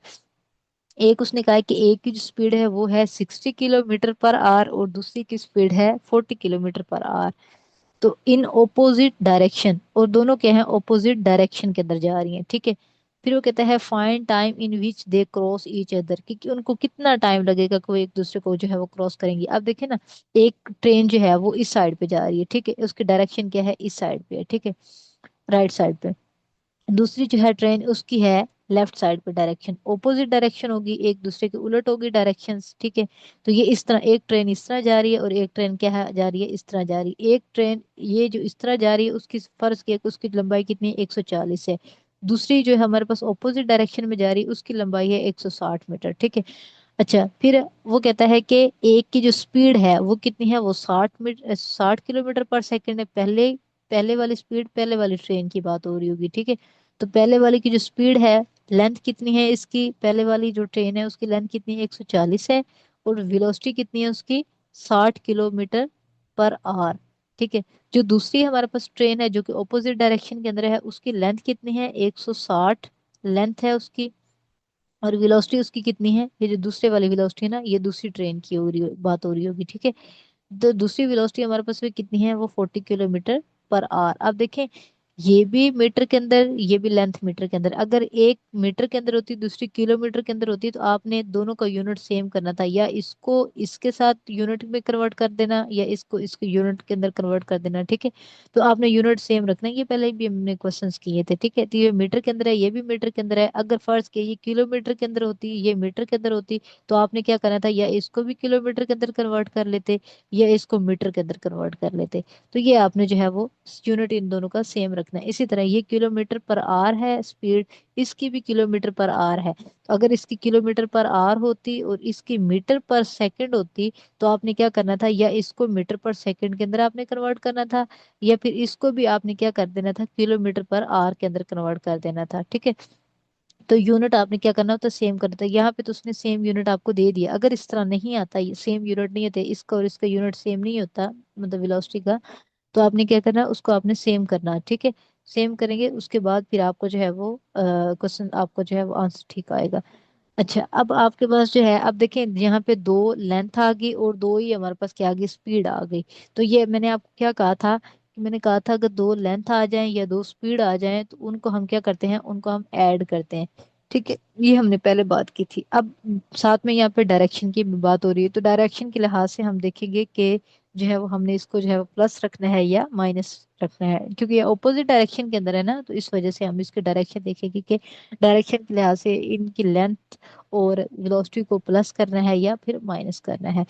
एक उसने कहा है कि एक की जो स्पीड है वो है 60 किलोमीटर पर आवर, और दूसरी की स्पीड है 40 किलोमीटर पर आवर। तो इन ओपोजिट डायरेक्शन, और दोनों क्या है, ओपोजिट डायरेक्शन के अंदर जा रही हैं, ठीक है। फिर वो कहता है find time in which they cross each other, कि उनको कितना टाइम लगेगा कि वो एक दूसरे को जो है वो क्रॉस करेंगी। अब देखिए ना, एक ट्रेन जो है वो इस साइड पे जा रही है, ठीक है, उसकी डायरेक्शन क्या है, इस साइड पे है, ठीक है, राइट साइड पे। दूसरी जो है ट्रेन उसकी है लेफ्ट साइड पे, डायरेक्शन ओपोजिट डायरेक्शन होगी, एक दूसरे के उलट होगी डायरेक्शंस, ठीक है। तो ये इस तरह, एक ट्रेन इस तरह जा रही है और एक ट्रेन क्या है, जा रही है इस तरह जा रही है। एक ट्रेन ये जो इस तरह जा रही है उसकी फर्ज किया कि उसकी लंबाई कितनी है, 140 है। दूसरी जो है हमारे पास ऑपोजिट डायरेक्शन में जा रही है उसकी लंबाई है 160 मीटर, ठीक है। अच्छा, फिर वो कहता है कि एक की जो स्पीड है वो कितनी है, वो 60 किलोमीटर पर सेकंड है। पहले पहले वाली स्पीड, पहले वाली ट्रेन की बात हो रही होगी, ठीक है। तो पहले वाली की जो स्पीड है, लेंथ कितनी है इसकी, पहले वाली जो ट्रेन है उसकी लेंथ कितनी है, 140 है, और वेलोसिटी कितनी है उसकी, 60 किलोमीटर पर आवर, ठीक है। जो दूसरी हमारे पास ट्रेन है जो कि ऑपोजिट डायरेक्शन के अंदर है, उसकी लेंथ कितनी है, 160 लेंथ है उसकी, और वेलोसिटी उसकी कितनी है, ये जो दूसरे वाली वेलोसिटी है ना, ये दूसरी ट्रेन की बात हो रही होगी, ठीक है। तो दूसरी वेलोसिटी हमारे पास में कितनी है, वो 40 किलोमीटर पर आवर। अब देखें, ये भी मीटर के अंदर, ये भी लेंथ मीटर के अंदर, अगर एक मीटर के अंदर होती दूसरी किलोमीटर के अंदर होती तो आपने दोनों का यूनिट सेम करना था, या इसको इसके साथ यूनिट में कन्वर्ट कर देना, या इसको इसके यूनिट के अंदर कन्वर्ट कर देना, ठीक है। तो आपने यूनिट सेम रखना है, ये पहले भी हमने क्वेश्चंस किए थे, ठीक है। तो ये मीटर के अंदर है, ये भी मीटर के अंदर है। अगर फर्ज के ये किलोमीटर के अंदर होती, ये मीटर के अंदर होती, तो आपने क्या करना था, या इसको भी किलोमीटर के अंदर कन्वर्ट कर लेते, या इसको मीटर के अंदर कन्वर्ट कर लेते। तो ये आपने जो है वो यूनिट इन दोनों का सेम रखना है। इसी तरह ये किलोमीटर पर आवर है स्पीड, इसकी भी किलोमीटर पर आवर है। तो अगर इसकी किलोमीटर पर आवर होती और इसकी मीटर पर सेकंड होती, तो आपने क्या करना था, या इसको मीटर पर सेकंड के अंदर आपने कन्वर्ट करना था, या फिर इसको भी आपने क्या कर देना था, किलोमीटर पर आवर के अंदर कन्वर्ट कर देना था, ठीक है। तो यूनिट आपने क्या करना होता है, सेम करना था। यहाँ पे तो उसने सेम यूनिट आपको दे दिया। अगर इस तरह नहीं आता, ये सेम यूनिट नहीं होते, इसका और इसका यूनिट सेम नहीं होता, मतलब वेलोसिटी का, तो आपने क्या करना, उसको आपने सेम करना, ठीक है। सेम करेंगे उसके बाद फिर आपको जो है वो क्वेश्चन, आपको जो है वो आंसर ठीक आएगा। अच्छा, अब आपके पास जो है, अब देखें यहाँ पे दो लेंथ आ गई और दो ही हमारे पास क्या आ गई, स्पीड आ गई। तो ये मैंने आपको क्या कहा था, कि मैंने कहा था अगर दो लेंथ आ जाएं या दो स्पीड आ जाएं तो उनको हम क्या करते हैं, उनको हम ऐड करते हैं, ठीक है। ये हमने पहले बात की थी। अब साथ में यहाँ पे डायरेक्शन की भी बात हो रही है, तो डायरेक्शन के लिहाज से हम देखेंगे कि जो है वो हमने इसको जो है वो प्लस रखना है या माइनस रखना है, क्योंकि ये ऑपोजिट डायरेक्शन के अंदर है ना, तो इस वजह से हम इसकी डायरेक्शन देखेंगे कि डायरेक्शन के लिहाज से इनकी लेंथ और वेलोसिटी को प्लस करना है या फिर माइनस करना है।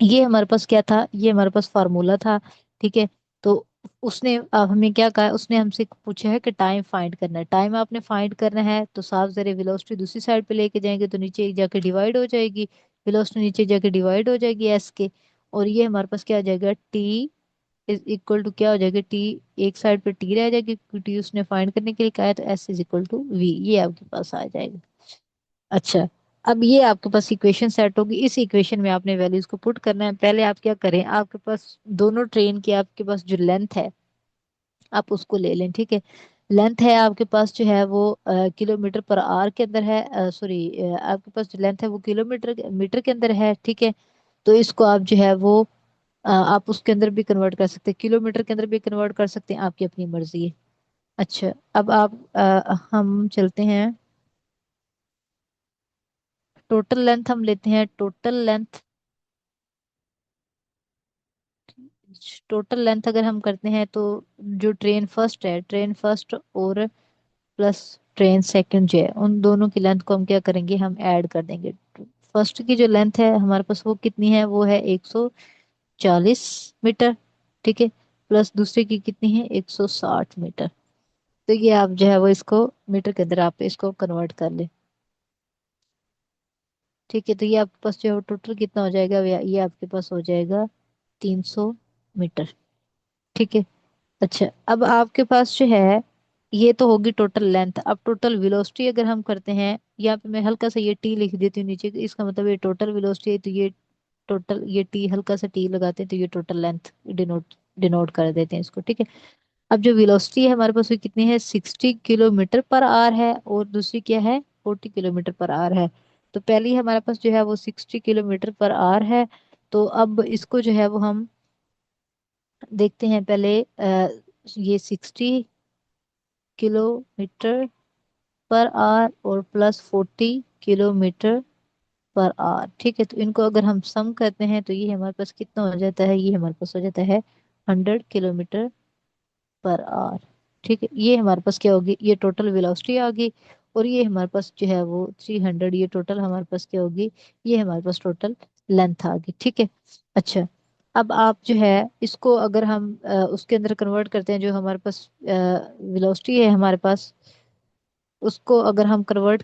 ये हमारे पास क्या था, ये हमारे पास फार्मूला था, ठीक है। तो उसने अब हमें क्या कहा, उसने हमसे पूछा है कि टाइम फाइंड करना है। टाइम आपने फाइंड करना है तो साफ जरिए वेलोसिटी दूसरी साइड पे लेके जाएंगे तो नीचे जाके डिवाइड हो जाएगी, वेलोसिटी नीचे जाके डिवाइड हो जाएगी एस के, और ये हमारे पास क्या आ जाएगा, टी इज इक्वल टू क्या हो जाएगा, टी, एक साइड पे टी रह जाएगी क्योंकि टी उसने फाइंड करने के लिए कहा है, तो S is equal to V, ये आपके पास आ जाएगा। अच्छा, अब ये आपके पास इक्वेशन सेट होगी, इस इक्वेशन में आपने वैल्यूज को पुट करना है। पहले आप क्या करें, आपके पास दोनों ट्रेन की आपके पास जो लेंथ है आप उसको ले लें, ठीक है। लेंथ है आपके पास जो है वो किलोमीटर पर आवर के अंदर है, सॉरी, आपके पास जो लेंथ है वो किलोमीटर मीटर के अंदर है, ठीक है। तो इसको आप जो है वो आप उसके अंदर भी कन्वर्ट कर सकते हैं, किलोमीटर के अंदर भी कन्वर्ट कर सकते हैं, आपकी अपनी मर्जी है। अच्छा, अब आप हम चलते हैं, टोटल लेंथ हम लेते हैं, टोटल लेंथ, टोटल लेंथ अगर हम करते हैं तो जो ट्रेन फर्स्ट है, ट्रेन फर्स्ट और प्लस ट्रेन सेकंड जो है, उन दोनों की लेंथ को हम क्या करेंगे, हम ऐड कर देंगे। फर्स्ट की जो लेंथ है हमारे पास वो कितनी है, वो है 140 मीटर, ठीक है, प्लस दूसरे की कितनी है, 160 मीटर। तो ये आप जो है वो इसको मीटर के अंदर आप इसको कन्वर्ट कर ले, ठीक है। तो ये आपके पास जो है टोटल कितना हो जाएगा, ये आपके पास हो जाएगा 300 मीटर, ठीक है। अच्छा, अब आपके पास जो है, ये तो होगी टोटल लेंथ। अब टोटल वेलोसिटी अगर हम करते हैं, यहाँ पे मैं हल्का सा ये टी लिख देती हूँ नीचे, इसका मतलब ये टोटल वेलोसिटी है, तो ये टोटल, ये टी हल्का सा टी लगाते हैं तो ये टोटल लेंथ डिनोट डिनोट कर देते हैं इसको, ठीक है। अब जो वेलोसिटी है हमारे पास वो कितनी है, 60 km/h है, और दूसरी क्या है, 40 km/h है। तो पहली हमारे पास जो है वो 60 km/h है। तो अब इसको जो है वो हम देखते हैं पहले, ये 60 km/h और प्लस 40 km/h, ठीक है। तो इनको अगर हम सम करते हैं तो ये हमारे पास कितना हो जाता है, ये हमारे पास हो जाता है 100 km/h, ठीक है। ये हमारे पास क्या होगी, ये टोटल वेलोसिटी आ गई, और ये हमारे पास जो है वो 300, ये टोटल हमारे पास क्या होगी, ये हमारे पास टोटल लेंथ आ गई, ठीक है। अच्छा, अब आप जो है इसको अगर हम उसके अंदर कन्वर्ट करते हैं, जो हमारे पास वेलोसिटी है हमारे पास, उसको अगर हम कन्वर्ट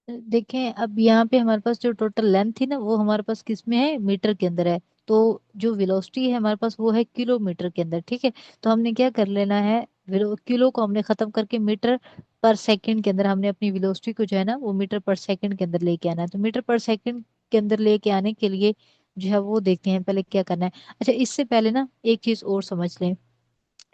देखें, अब यहाँ पे हमारे पास जो टोटल लेंथ थी ना, वो हमारे पास किस में है, मीटर के अंदर है। तो जो वेलोसिटी है हमारे पास वो है किलोमीटर के अंदर, ठीक है। तो हमने क्या कर लेना है, किलो को हमने खत्म करके मीटर पर सेकंड के अंदर हमने अपनी वेलोसिटी को जो है ना वो मीटर पर सेकंड के अंदर लेके आना है। तो मीटर पर सेकंड के अंदर लेके आने के लिए जो है वो देखते हैं पहले क्या करना है। अच्छा, इससे पहले ना एक चीज और समझ लें।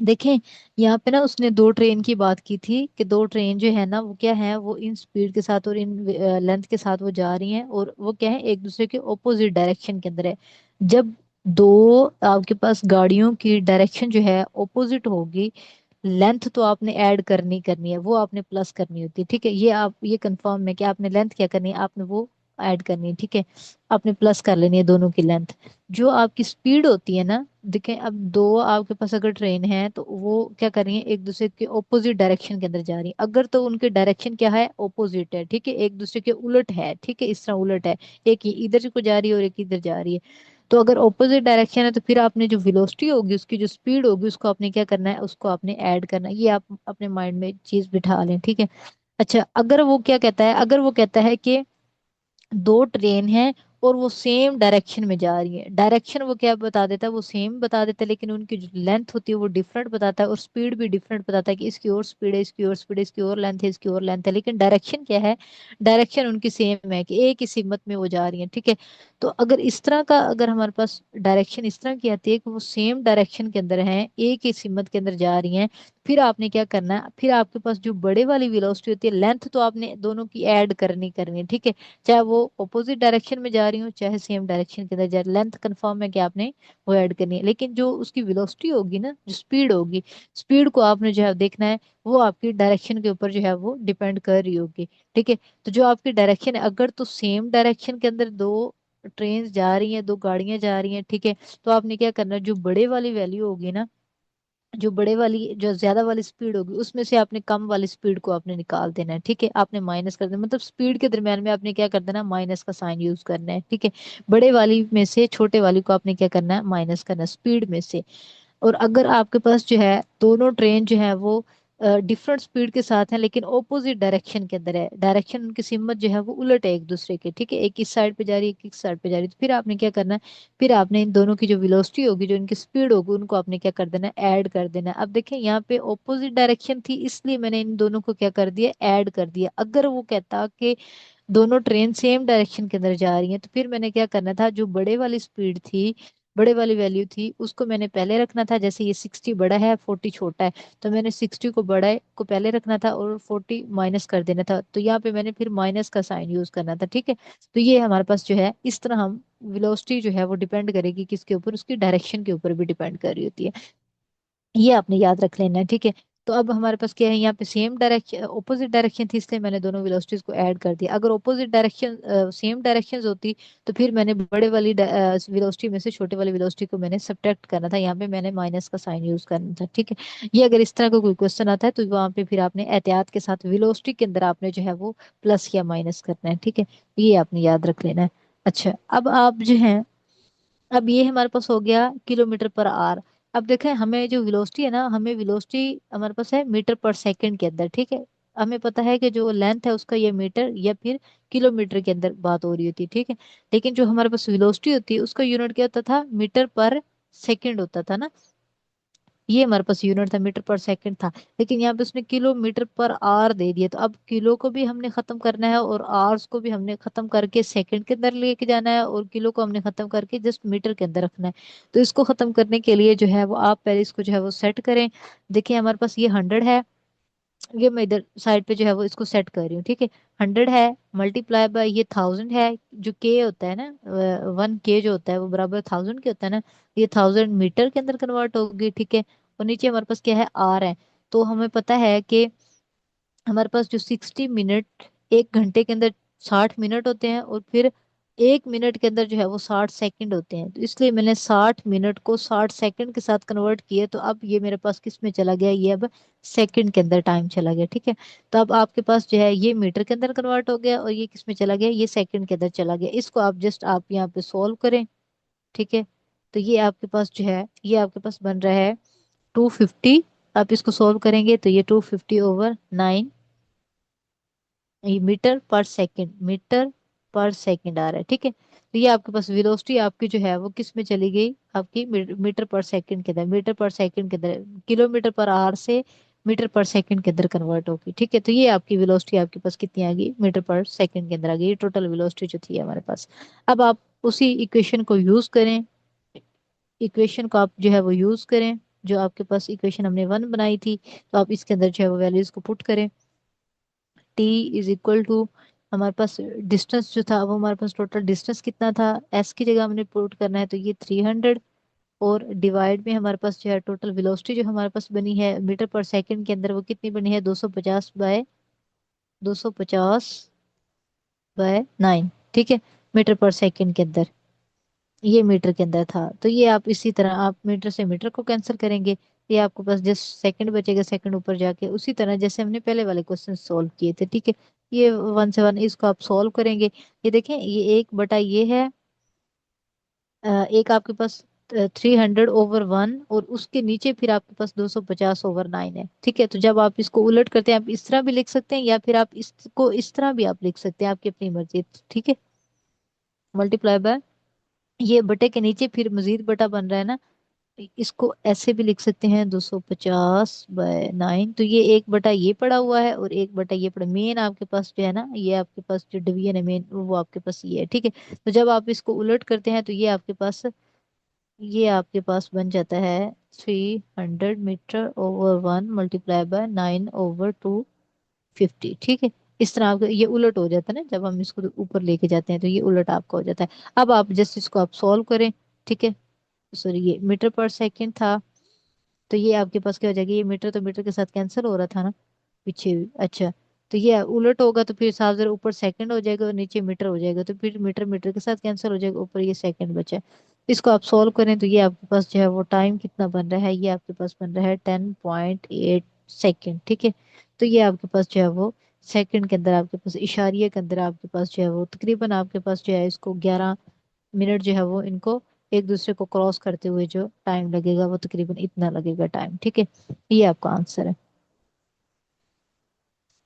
देखें, यहाँ पे ना उसने दो ट्रेन की बात की थी कि दो ट्रेन जो है ना वो क्या है, वो इन स्पीड के साथ और इन लेंथ के साथ वो जा रही हैं, और वो क्या है, एक दूसरे के ऑपोजिट डायरेक्शन के अंदर है। जब दो आपके पास गाड़ियों की डायरेक्शन जो है ऑपोजिट होगी, लेंथ तो आपने ऐड करनी करनी है, वो आपने प्लस करनी होती है, ठीक है। ये आप ये कंफर्म है कि आपने लेंथ क्या करनी है, आपने वो ऐड करनी है, ठीक है। आपने प्लस कर लेनी है दोनों की लेंथ। जो आपकी स्पीड होती है ना, देखें अब दो आपके पास अगर ट्रेन है तो वो क्या कर रही है, एक दूसरे के ऑपोजिट डायरेक्शन के अंदर जा रही है। अगर तो उनके डायरेक्शन क्या है, ऑपोजिट है, ठीक है, एक दूसरे के उलट है, ठीक है, इस तरह उलट है, एक इधर को जा रही है और एक इधर जा रही है। तो अगर ऑपोजिट डायरेक्शन है तो फिर आपने जो वेलोसिटी होगी, उसकी जो स्पीड होगी, उसको आपने क्या करना है, उसको आपने ऐड करना है। ये आप अपने माइंड में चीज बिठा लें, ठीक है। अच्छा, अगर वो क्या कहता है, अगर वो कहता है कि दो ट्रेन हैं और वो सेम डायरेक्शन में जा रही है, डायरेक्शन वो क्या बता देता है, वो सेम बता देता है, लेकिन उनकी जो लेंथ होती है वो डिफरेंट बताता है, और स्पीड भी डिफरेंट बताता है कि इसकी और स्पीड है, इसकी और स्पीड है, इसकी और लेंथ है, इसकी और लेंथ है, लेकिन डायरेक्शन क्या है, डायरेक्शन उनकी सेम है कि एक ही सिमत में वो जा रही है, ठीक है। तो अगर इस तरह का, अगर हमारे पास डायरेक्शन इस तरह की आती है कि वो सेम डायरेक्शन के अंदर है, एक ही सिमत के अंदर जा रही हैं, फिर आपने क्या करना है, फिर आपके पास जो बड़े वाली वेलोसिटी होती है, लेंथ तो आपने दोनों की ऐड करनी करनी है, ठीक है। चाहे वो ऑपोजिट डायरेक्शन में जा रही हो, चाहे सेम डायरेक्शन के अंदर जा रही, लेंथ कंफर्म है कि आपने वो ऐड करनी है। लेकिन जो उसकी वेलोसिटी होगी ना, जो स्पीड होगी, स्पीड को आपने जो है देखना है, वो आपकी डायरेक्शन के ऊपर जो है वो डिपेंड कर रही होगी, ठीक है। तो जो आपकी डायरेक्शन है, अगर तो सेम डायरेक्शन के अंदर दो ट्रेन जा रही हैं, दो गाड़ियां जा रही हैं, ठीक है, तो आपने क्या करना है, जो बड़े वाली वैल्यू होगी ना, जो बड़े वाली, जो ज्यादा वाली स्पीड होगी, उसमें से आपने कम वाली स्पीड को आपने निकाल देना है, ठीक है। आपने माइनस कर देना, मतलब स्पीड के दरम्यान में आपने क्या कर देना, माइनस का साइन यूज करना है, ठीक है। बड़े वाली में से छोटे वाली को आपने क्या करना है, माइनस करना है स्पीड में से। और अगर आपके पास जो है दोनों ट्रेन जो है वो डिफरेंट स्पीड के साथ हैं, लेकिन ऑपोजिट डायरेक्शन के अंदर है, डायरेक्शन उनकी सिमत जो है वो उलट है एक दूसरे के, ठीक है, एक इस साइड पे जा रही है, एक इस साइड पे जा रही है, तो फिर आपने क्या करना है, फिर आपने इन दोनों की जो वेलोसिटी होगी, जो इनकी स्पीड होगी, उनको आपने क्या कर देना है, ऐड कर देना है। अब देखें, यहाँ पे ऑपोजिट डायरेक्शन थी, इसलिए मैंने इन दोनों को क्या कर दिया, ऐड कर दिया। अगर वो कहता कि दोनों ट्रेन सेम डायरेक्शन के अंदर जा रही हैं, तो फिर मैंने क्या करना था, जो बड़े वाली स्पीड थी, बड़े वाली वैल्यू थी, उसको मैंने पहले रखना था। जैसे ये 60 बड़ा है, 40 छोटा है, तो मैंने 60 को बड़ा को पहले रखना था और 40 माइनस कर देना था। तो यहाँ पे मैंने फिर माइनस का साइन यूज करना था, ठीक है। तो ये हमारे पास जो है, इस तरह हम वेलोसिटी जो है वो डिपेंड करेगी किसके ऊपर, उसकी डायरेक्शन के ऊपर भी डिपेंड कर रही होती है। ये आपने याद रख लेना है, ठीक है। तो अब हमारे पास क्या है, यहाँ पे सेम डायरेक्शन, ऑपोजिट डायरेक्शन थी, इसलिए मैंने दोनों वेलोसिटीज को ऐड कर दिया। अगर ऑपोजिट डायरेक्शन सेम डायरेक्शंस होती, तो फिर मैंने बड़े वाली वेलोसिटी में से छोटे वाली वेलोसिटी को मैंने सब्ट्रैक्ट करना था, यहाँ पे मैंने माइनस का साइन यूज करना था, ठीक है। ये अगर इस तरह का कोई क्वेश्चन आता है तो वहां पे फिर आपने एहतियात के साथ वेलोसिटी के अंदर आपने जो है वो प्लस या माइनस करना है, ठीक है। ये आपने याद रख लेना है। अच्छा, अब आप जो है, अब ये हमारे पास हो गया किलोमीटर पर आवर। अब देखें, हमें जो वेलोसिटी है ना, हमें वेलोसिटी हमारे पास है मीटर पर सेकंड के अंदर, ठीक है। हमें पता है कि जो लेंथ है उसका ये मीटर या फिर किलोमीटर के अंदर बात हो रही होती है, ठीक है। लेकिन जो हमारे पास वेलोसिटी होती है उसका यूनिट क्या होता था, मीटर पर सेकंड होता था ना। ये हमारे पास यूनिट था, मीटर पर सेकंड था। लेकिन यहाँ पे उसने किलोमीटर पर आवर दे दिया, तो अब किलो को भी हमने खत्म करना है और आवर्स को भी हमने खत्म करके सेकंड के अंदर लेके जाना है, और किलो को हमने खत्म करके जस्ट मीटर के अंदर रखना है। तो इसको खत्म करने के लिए जो है वो आप पहले इसको जो है वो सेट करें। देखिए हमारे पास ये 100 है, ये मैं इधर साइड पे जो है वो इसको सेट कर रही हूँ, ठीक है। 100 है, मल्टीप्लाई बाय ये 1000 है, जो के होता है ना, 1 के जो होता है वो बराबर 1000 के होता है ना। ये 1000 मीटर के अंदर कन्वर्ट होगी, ठीक है। और नीचे हमारे पास क्या है, आर है। तो हमें पता है कि हमारे पास जो 60 मिनट, 1 घंटे के अंदर 60 मिनट होते हैं, और फिर 1 मिनट के अंदर जो है वो 60 सेकंड होते हैं। तो इसलिए मैंने 60 मिनट को 60 सेकंड के साथ कन्वर्ट किया, तो अब ये मेरे पास किस में चला गया, ये अब सेकंड के अंदर टाइम चला गया, ठीक है। तो अब आपके पास जो है ये मीटर के अंदर कन्वर्ट हो गया, और ये किस में चला गया, ये सेकंड के अंदर चला गया। इसको आप जस्ट आप यहाँ पे सॉल्व करें, ठीक है। तो ये आपके पास जो है, ये आपके पास बन रहा है 250। आप इसको सॉल्व करेंगे तो ये 250/9, ये मीटर पर सेकंड, मीटर पर सेकंड आ रहा है, ठीक है। तो ये आपके पास वेलोसिटी आपकी जो है वो किस में चली गई, आपकी मीटर पर सेकंड के अंदर, मीटर पर सेकंड के अंदर, किलोमीटर पर आवर से मीटर पर सेकंड के अंदर कन्वर्ट होगी, ठीक है। तो ये आपकी वेलोसिटी आपके पास कितनी आ गई, मीटर पर सेकंड के अंदर आ गई, ये टोटल वेलोसिटी जो थी हमारे पास। अब आप उसी इक्वेशन को यूज करें, इक्वेशन को आप जो है वो यूज करें, जो आपके पास इक्वेशन हमने 1 बनाई थी, तो आप इसके अंदर जो है वो वैल्यूज को पुट करें। टी इज इक्वल टू, हमारे पास डिस्टेंस जो था वो, हमारे पास टोटल डिस्टेंस कितना था, एस की जगह हमने पुट करना है, तो ये 300। और डिवाइड में हमारे पास जो है टोटल वेलोसिटी जो हमारे पास बनी है मीटर पर सेकंड के अंदर, वो कितनी बनी है, 250/9, ठीक है, मीटर पर सेकंड के अंदर। ये मीटर के अंदर था, तो ये आप इसी तरह आप मीटर से मीटर को कैंसिल करेंगे, ये आपके पास जस्ट सेकंड बचेगा, सेकंड ऊपर जाके उसी तरह जैसे हमने पहले वाले क्वेश्चन सॉल्व किए थे, ठीक है। ये 1 से 1 इसको आप सॉल्व करेंगे। ये देखें, ये 1/, ये है एक आपके पास 300/1, और उसके नीचे फिर आपके पास 250/9 है, ठीक है। तो जब आप इसको उलट करते हैं, आप इस तरह भी लिख सकते हैं, या फिर आप इसको इस तरह भी आप लिख सकते हैं, आपकी अपनी मर्जी, ठीक है। मल्टीप्लाई बाय, ये बटे के नीचे फिर मजीद बटा बन रहा है ना, इसको ऐसे भी लिख सकते हैं, 250/9। तो ये 1/, ये पड़ा हुआ है, और 1/, ये पड़ा, मेन आपके पास जो है ना, ये आपके पास जो डिवीजन है मेन, वो आपके पास ये है, ठीक है। तो जब आप इसको उलट करते हैं, तो ये आपके पास बन जाता है 300 मीटर/1 मल्टीप्लाई बाय 9/250, ठीक है। इस तरह आपका ये उलट हो जाता है ना, जब हम इसको ऊपर लेके जाते हैं तो ये उलट आपका हो जाता है। अब आप जस्ट इसको आप सॉल्व करें, ठीक है। सॉरी, ये मीटर पर सेकंड था, तो ये आपके पास क्या हो जाएगा, ये मीटर तो मीटर के साथ कैंसिल हो रहा था ना पीछे भी, अच्छा। तो ये उलट होगा, तो फिर साफ जरा ऊपर सेकंड हो जाएगा और नीचे मीटर हो जाएगा, तो फिर मीटर मीटर के साथ कैंसिल हो जाएगा, ऊपर ये सेकंड बचा है। इसको आप सॉल्व करें तो ये आपके पास जो है वो टाइम कितना बन रहा है, ये आपके पास बन रहा है 10.8 सेकेंड, ठीक है। तो ये आपके पास जो है वो सेकंड के अंदर, आपके पास इशारिये के अंदर आपके पास जो है वो तकरीबन आपके पास जो है इसको 11 मिनट जो है वो इनको एक दूसरे को क्रॉस करते हुए जो टाइम लगेगा वो तकरीबन इतना लगेगा टाइम, ठीक है। ये आपका आंसर है।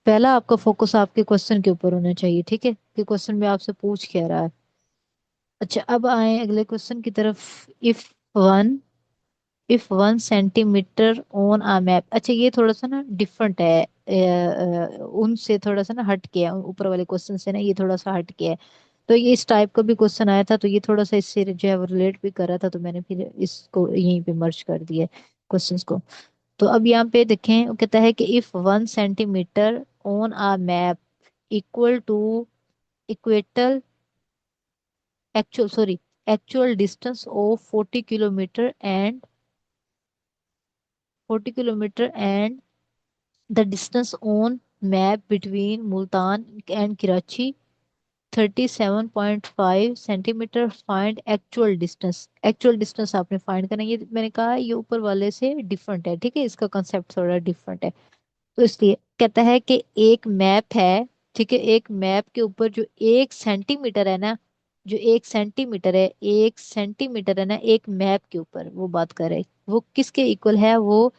पहला आपका फोकस आपके क्वेश्चन के ऊपर होना चाहिए, ठीक है, कि क्वेश्चन में आपसे पूछ क्या रहा है। अच्छा, अब आए अगले क्वेश्चन की तरफ। If one if 1 centimetre on a map, अच्छा ये थोड़ा सा ना डिफरेंट है, उनसे थोड़ा सा ना हट के है, ऊपर वाले क्वेश्चन से ना ये थोड़ा सा हट के है। तो ये इस टाइप का भी क्वेश्चन आया था, तो ये थोड़ा सा इससे जो है वो रिलेट भी कर रहा था, तो मैंने फिर इसको यहीं पे मर्ज कर दिया क्वेश्चंस को। तो अब यहाँ पे देखें, वो कहता है कि if 1 centimetre on a map equal to equal actual distance of 40 kilometre and the distance on map between Multan and Karachi 37.5 centimetre, find actual distance आपने फाइंड करना है। ये मैंने कहा ये ऊपर वाले से डिफरेंट है, ठीक है, इसका कंसेप्ट थोड़ा डिफरेंट है। तो इसलिए कहता है कि एक मैप है, ठीक है, एक मैप के ऊपर जो 1 सेंटीमीटर है ना, जो 1 सेंटीमीटर है ना, एक मैप के ऊपर वो बात कर रहे हैं, वो किसके इक्वल है, वो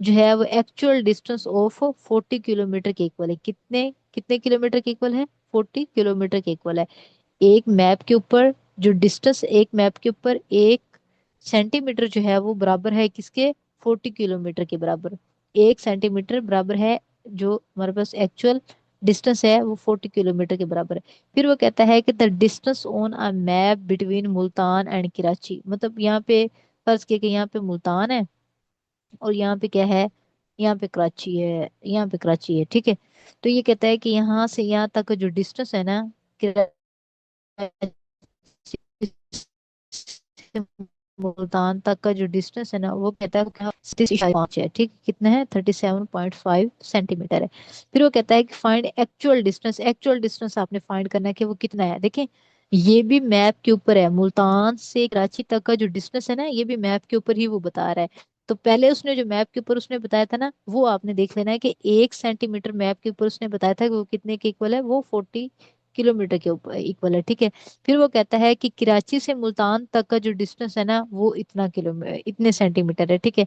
जो है वो एक्चुअल डिस्टेंस ऑफ 40 किलोमीटर के इक्वल है। कितने कितने किलोमीटर के इक्वल है, 40 किलोमीटर के इक्वल है। एक मैप के ऊपर जो डिस्टेंस, एक मैप के ऊपर 1 सेंटीमीटर जो है वो बराबर है किसके, 40 किलोमीटर के बराबर। 1 सेंटीमीटर बराबर है जो हमारे पास एक्चुअल डिस्टेंस है वो 40 किलोमीटर के बराबर है। फिर वो कहता है कि the distance on a map between Multan and Karachi, मतलब यहाँ पे फर्ज किया कि यहाँ पे मुल्तान है और यहाँ पे क्या है, यहाँ पे कराची है, यहाँ पे कराची है, ठीक है। तो ये कहता है कि यहाँ से यहाँ तक का जो डिस्टेंस है ना, कराची से मुल्तान तक का जो डिस्टेंस है ना, वो कहता है कि 37.5 है, ठीक, कितना है, 37.5 सेंटीमीटर है। फिर वो कहता है कि find actual distance, actual distance आपने फाइंड करना है कि वो कितना है। देखें, ये भी मैप के ऊपर है, मुल्तान से कराची तक का जो डिस्टेंस है ना, ये भी मैप के ऊपर ही वो बता रहा है। तो पहले उसने जो मैप के ऊपर उसने बताया था ना, वो आपने देख लेना है कि 1 सेंटीमीटर मैप के ऊपर उसने बताया था कि वो कितने के इक्वल है, वो 40 किलोमीटर के ऊपर इक्वल है, ठीक है। फिर वो कहता है कि कराची से मुल्तान तक का जो डिस्टेंस है ना, वो इतना किलोमीटर, इतने सेंटीमीटर है, ठीक है।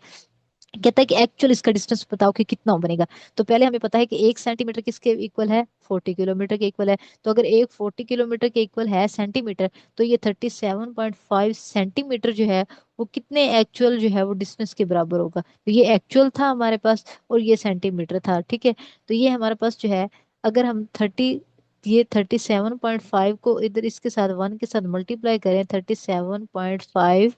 कहता है कि एक्चुअल इसका डिस्टेंस बताओ कि कितना बनेगा। तो पहले हमें पता है कि 1 सेंटीमीटर किसके इक्वल है, 40 किलोमीटर के इक्वल है। तो अगर एक 40 किलोमीटर के इक्वल है सेंटीमीटर, तो ये 37.5 सेंटीमीटर जो है वो कितने एक्चुअल जो है वो डिस्टेंस के बराबर होगा। तो ये एक्चुअल था हमारे पास और ये सेंटीमीटर था, ठीक है। तो ये हमारे पास जो है, अगर हम 37.5 को इधर इसके साथ 1 के साथ मल्टीप्लाई करें, 37.5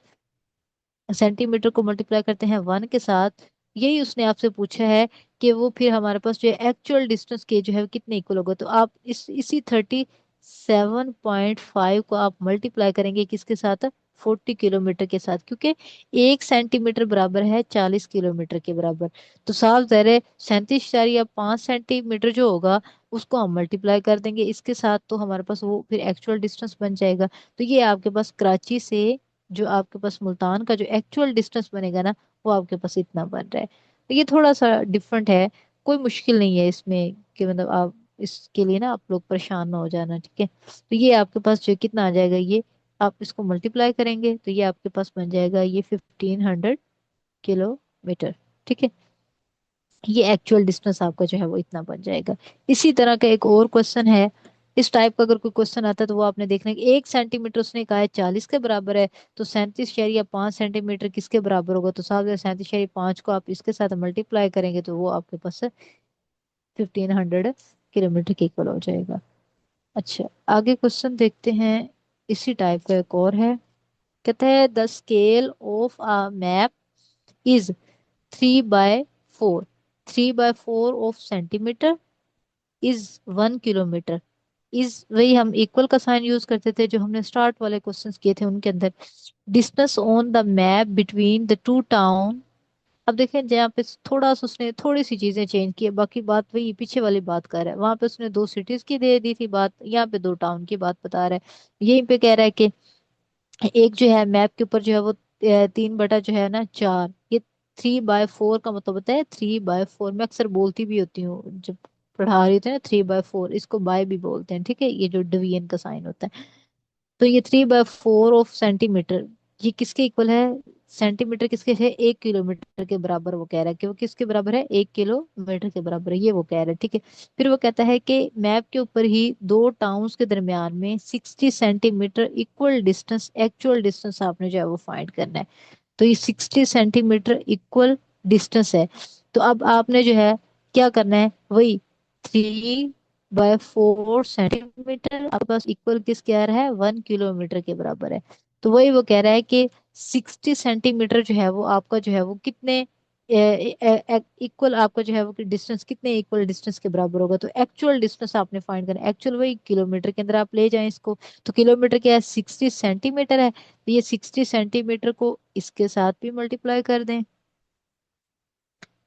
सेंटीमीटर को मल्टीप्लाई करते हैं 1 के साथ, यही उसने आपसे पूछा है कि वो फिर हमारे पास जो है एक्चुअल डिस्टेंस के जो है कितने इक्वल होगा। तो आप इसी 37.5 को आप मल्टीप्लाई करेंगे किसके साथ, 40 किलोमीटर के साथ, क्योंकि 1 सेंटीमीटर बराबर है 40 किलोमीटर के बराबर। तो साफ ज़ाहिर है 37.5 सेंटीमीटर जो होगा उसको हम मल्टीप्लाई कर देंगे इसके साथ, तो हमारे पास वो फिर एक्चुअल डिस्टेंस बन जाएगा। तो ये आपके पास कराची से जो आपके पास मुल्तान का जो एक्चुअल डिस्टेंस बनेगा ना, वो आपके पास इतना बन रहा है। तो ये थोड़ा सा डिफरेंट है, कोई मुश्किल नहीं है इसमें कि मतलब आप इसके लिए ना आप लोग परेशान ना हो जाना, ठीक है। तो ये आपके पास जो कितना आ जाएगा, ये आप इसको मल्टीप्लाई करेंगे तो ये आपके पास बन जाएगा ये 1500 किलोमीटर, ठीक है। ये एक्चुअल डिस्टेंस आपका जो है वो इतना बन जाएगा। इसी तरह का एक और क्वेश्चन है, इस टाइप का अगर कोई क्वेश्चन आता है तो वो आपने देखना है कि 1 सेंटीमीटर उसने कहा है 40 के बराबर है, तो 37.5 सेंटीमीटर किसके बराबर होगा। तो साहब 37.5 को आप इसके साथ मल्टीप्लाई करेंगे तो वो आपके पास 1500 किलोमीटर के इक्वल हो जाएगा। अच्छा, आगे क्वेश्चन देखते हैं। इसी टाइप का एक और है, कहता है the scale of a map is 3/4, 3/4 of centimetre is 1 kilometre. Is वही हम इक्वल का साइन यूज करते थे जो हमने स्टार्ट वाले क्वेश्चंस किए थे उनके अंदर। Distance on the map between the two town. अब देखें जहाँ पे थोड़ा सा उसने थोड़ी सी चीजें चेंज की है, बाकी बात वही पीछे वाली बात कर रहा है। वहां पे उसने 2 सिटीज की दे दी थी बात, यहाँ पे 2 टाउन की बात बता रहा है। यहीं पे कह रहा है कि एक जो है मैप के ऊपर जो है वो 3 बटा जो है ना 4, ये 3/4 का मतलब होता है 3/4। मैं अक्सर बोलती भी होती हूँ जब पढ़ा रही होती है ना, 3/4 इसको बाय भी बोलते हैं, ठीक है, ये जो डिवीजन का साइन होता है। तो ये 3/4 ऑफ सेंटीमीटर, ये किसके इक्वल है, सेंटीमीटर किसके है, 1 किलोमीटर के बराबर। वो कह रहा है कि वो किसके बराबर है, 1 किलोमीटर के बराबर है, ये वो कह रहा है, ठीक है। फिर वो कहता है कि मैप के ऊपर ही 2 टाउन्स के दरमियान में 60 centimetre equal distance, actual distance आपने जो है वो फाइंड करना है। तो ये 60 सेंटीमीटर इक्वल डिस्टेंस है। तो अब आपने जो है क्या करना है, वही 3/4 सेंटीमीटर आपके पास इक्वल किसके आ रहा है, 1 किलोमीटर के बराबर है। तो वही वो कह रहा है कि 60 सेंटीमीटर जो है वो आपका जो है वो कितने इक्वल आपका जो है वो डिस्टेंस कितने इक्वल डिस्टेंस के बराबर होगा। तो एक्चुअल डिस्टेंस आपने फाइंड करना है, एक्चुअल वही किलोमीटर के अंदर आप ले जाएं इसको। तो किलोमीटर क्या है, 60 सेंटीमीटर है, तो ये 60 सेंटीमीटर को इसके साथ भी मल्टीप्लाई कर दें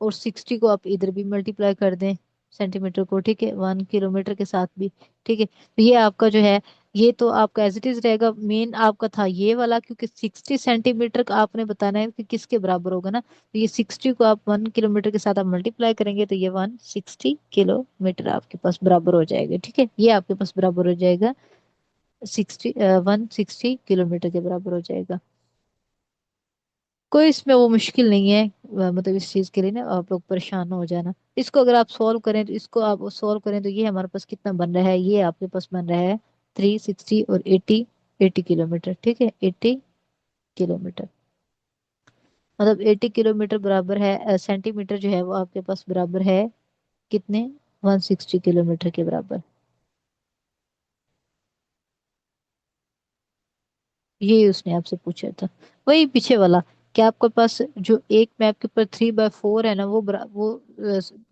और 60 को आप इधर भी मल्टीप्लाई कर दें सेंटीमीटर को, ठीक है, 1 किलोमीटर के साथ भी, ठीक है। तो ये आपका जो है, ये तो आपका एज इट इज रहेगा। मेन आपका था ये वाला, क्योंकि 60 सेंटीमीटर का आपने बताना है कि किसके बराबर होगा ना। तो ये 60 को आप 1 किलोमीटर के साथ आप मल्टीप्लाई करेंगे तो ये 160 किलोमीटर आपके पास बराबर हो जाएगा, ठीक है। ये आपके पास बराबर हो जाएगा 160 किलोमीटर के बराबर हो जाएगा। कोई इसमें वो मुश्किल नहीं है, मतलब इस चीज के लिए ना आप लोग परेशान ना हो जाना। इसको अगर आप सॉल्व करें तो इसको आप सॉल्व करें तो ये हमारे पास कितना बन रहा है, ये आपके पास बन रहा है 360 और 80 किलोमीटर, ठीक है, 80 किलोमीटर। मतलब 80 किलोमीटर बराबर है सेंटीमीटर जो है वो आपके पास बराबर है कितने, 160 किलोमीटर के बराबर। ये उसने आपसे पूछा था, वही पीछे वाला। क्या आपके पास जो एक मैप के ऊपर 3/4 है ना, वो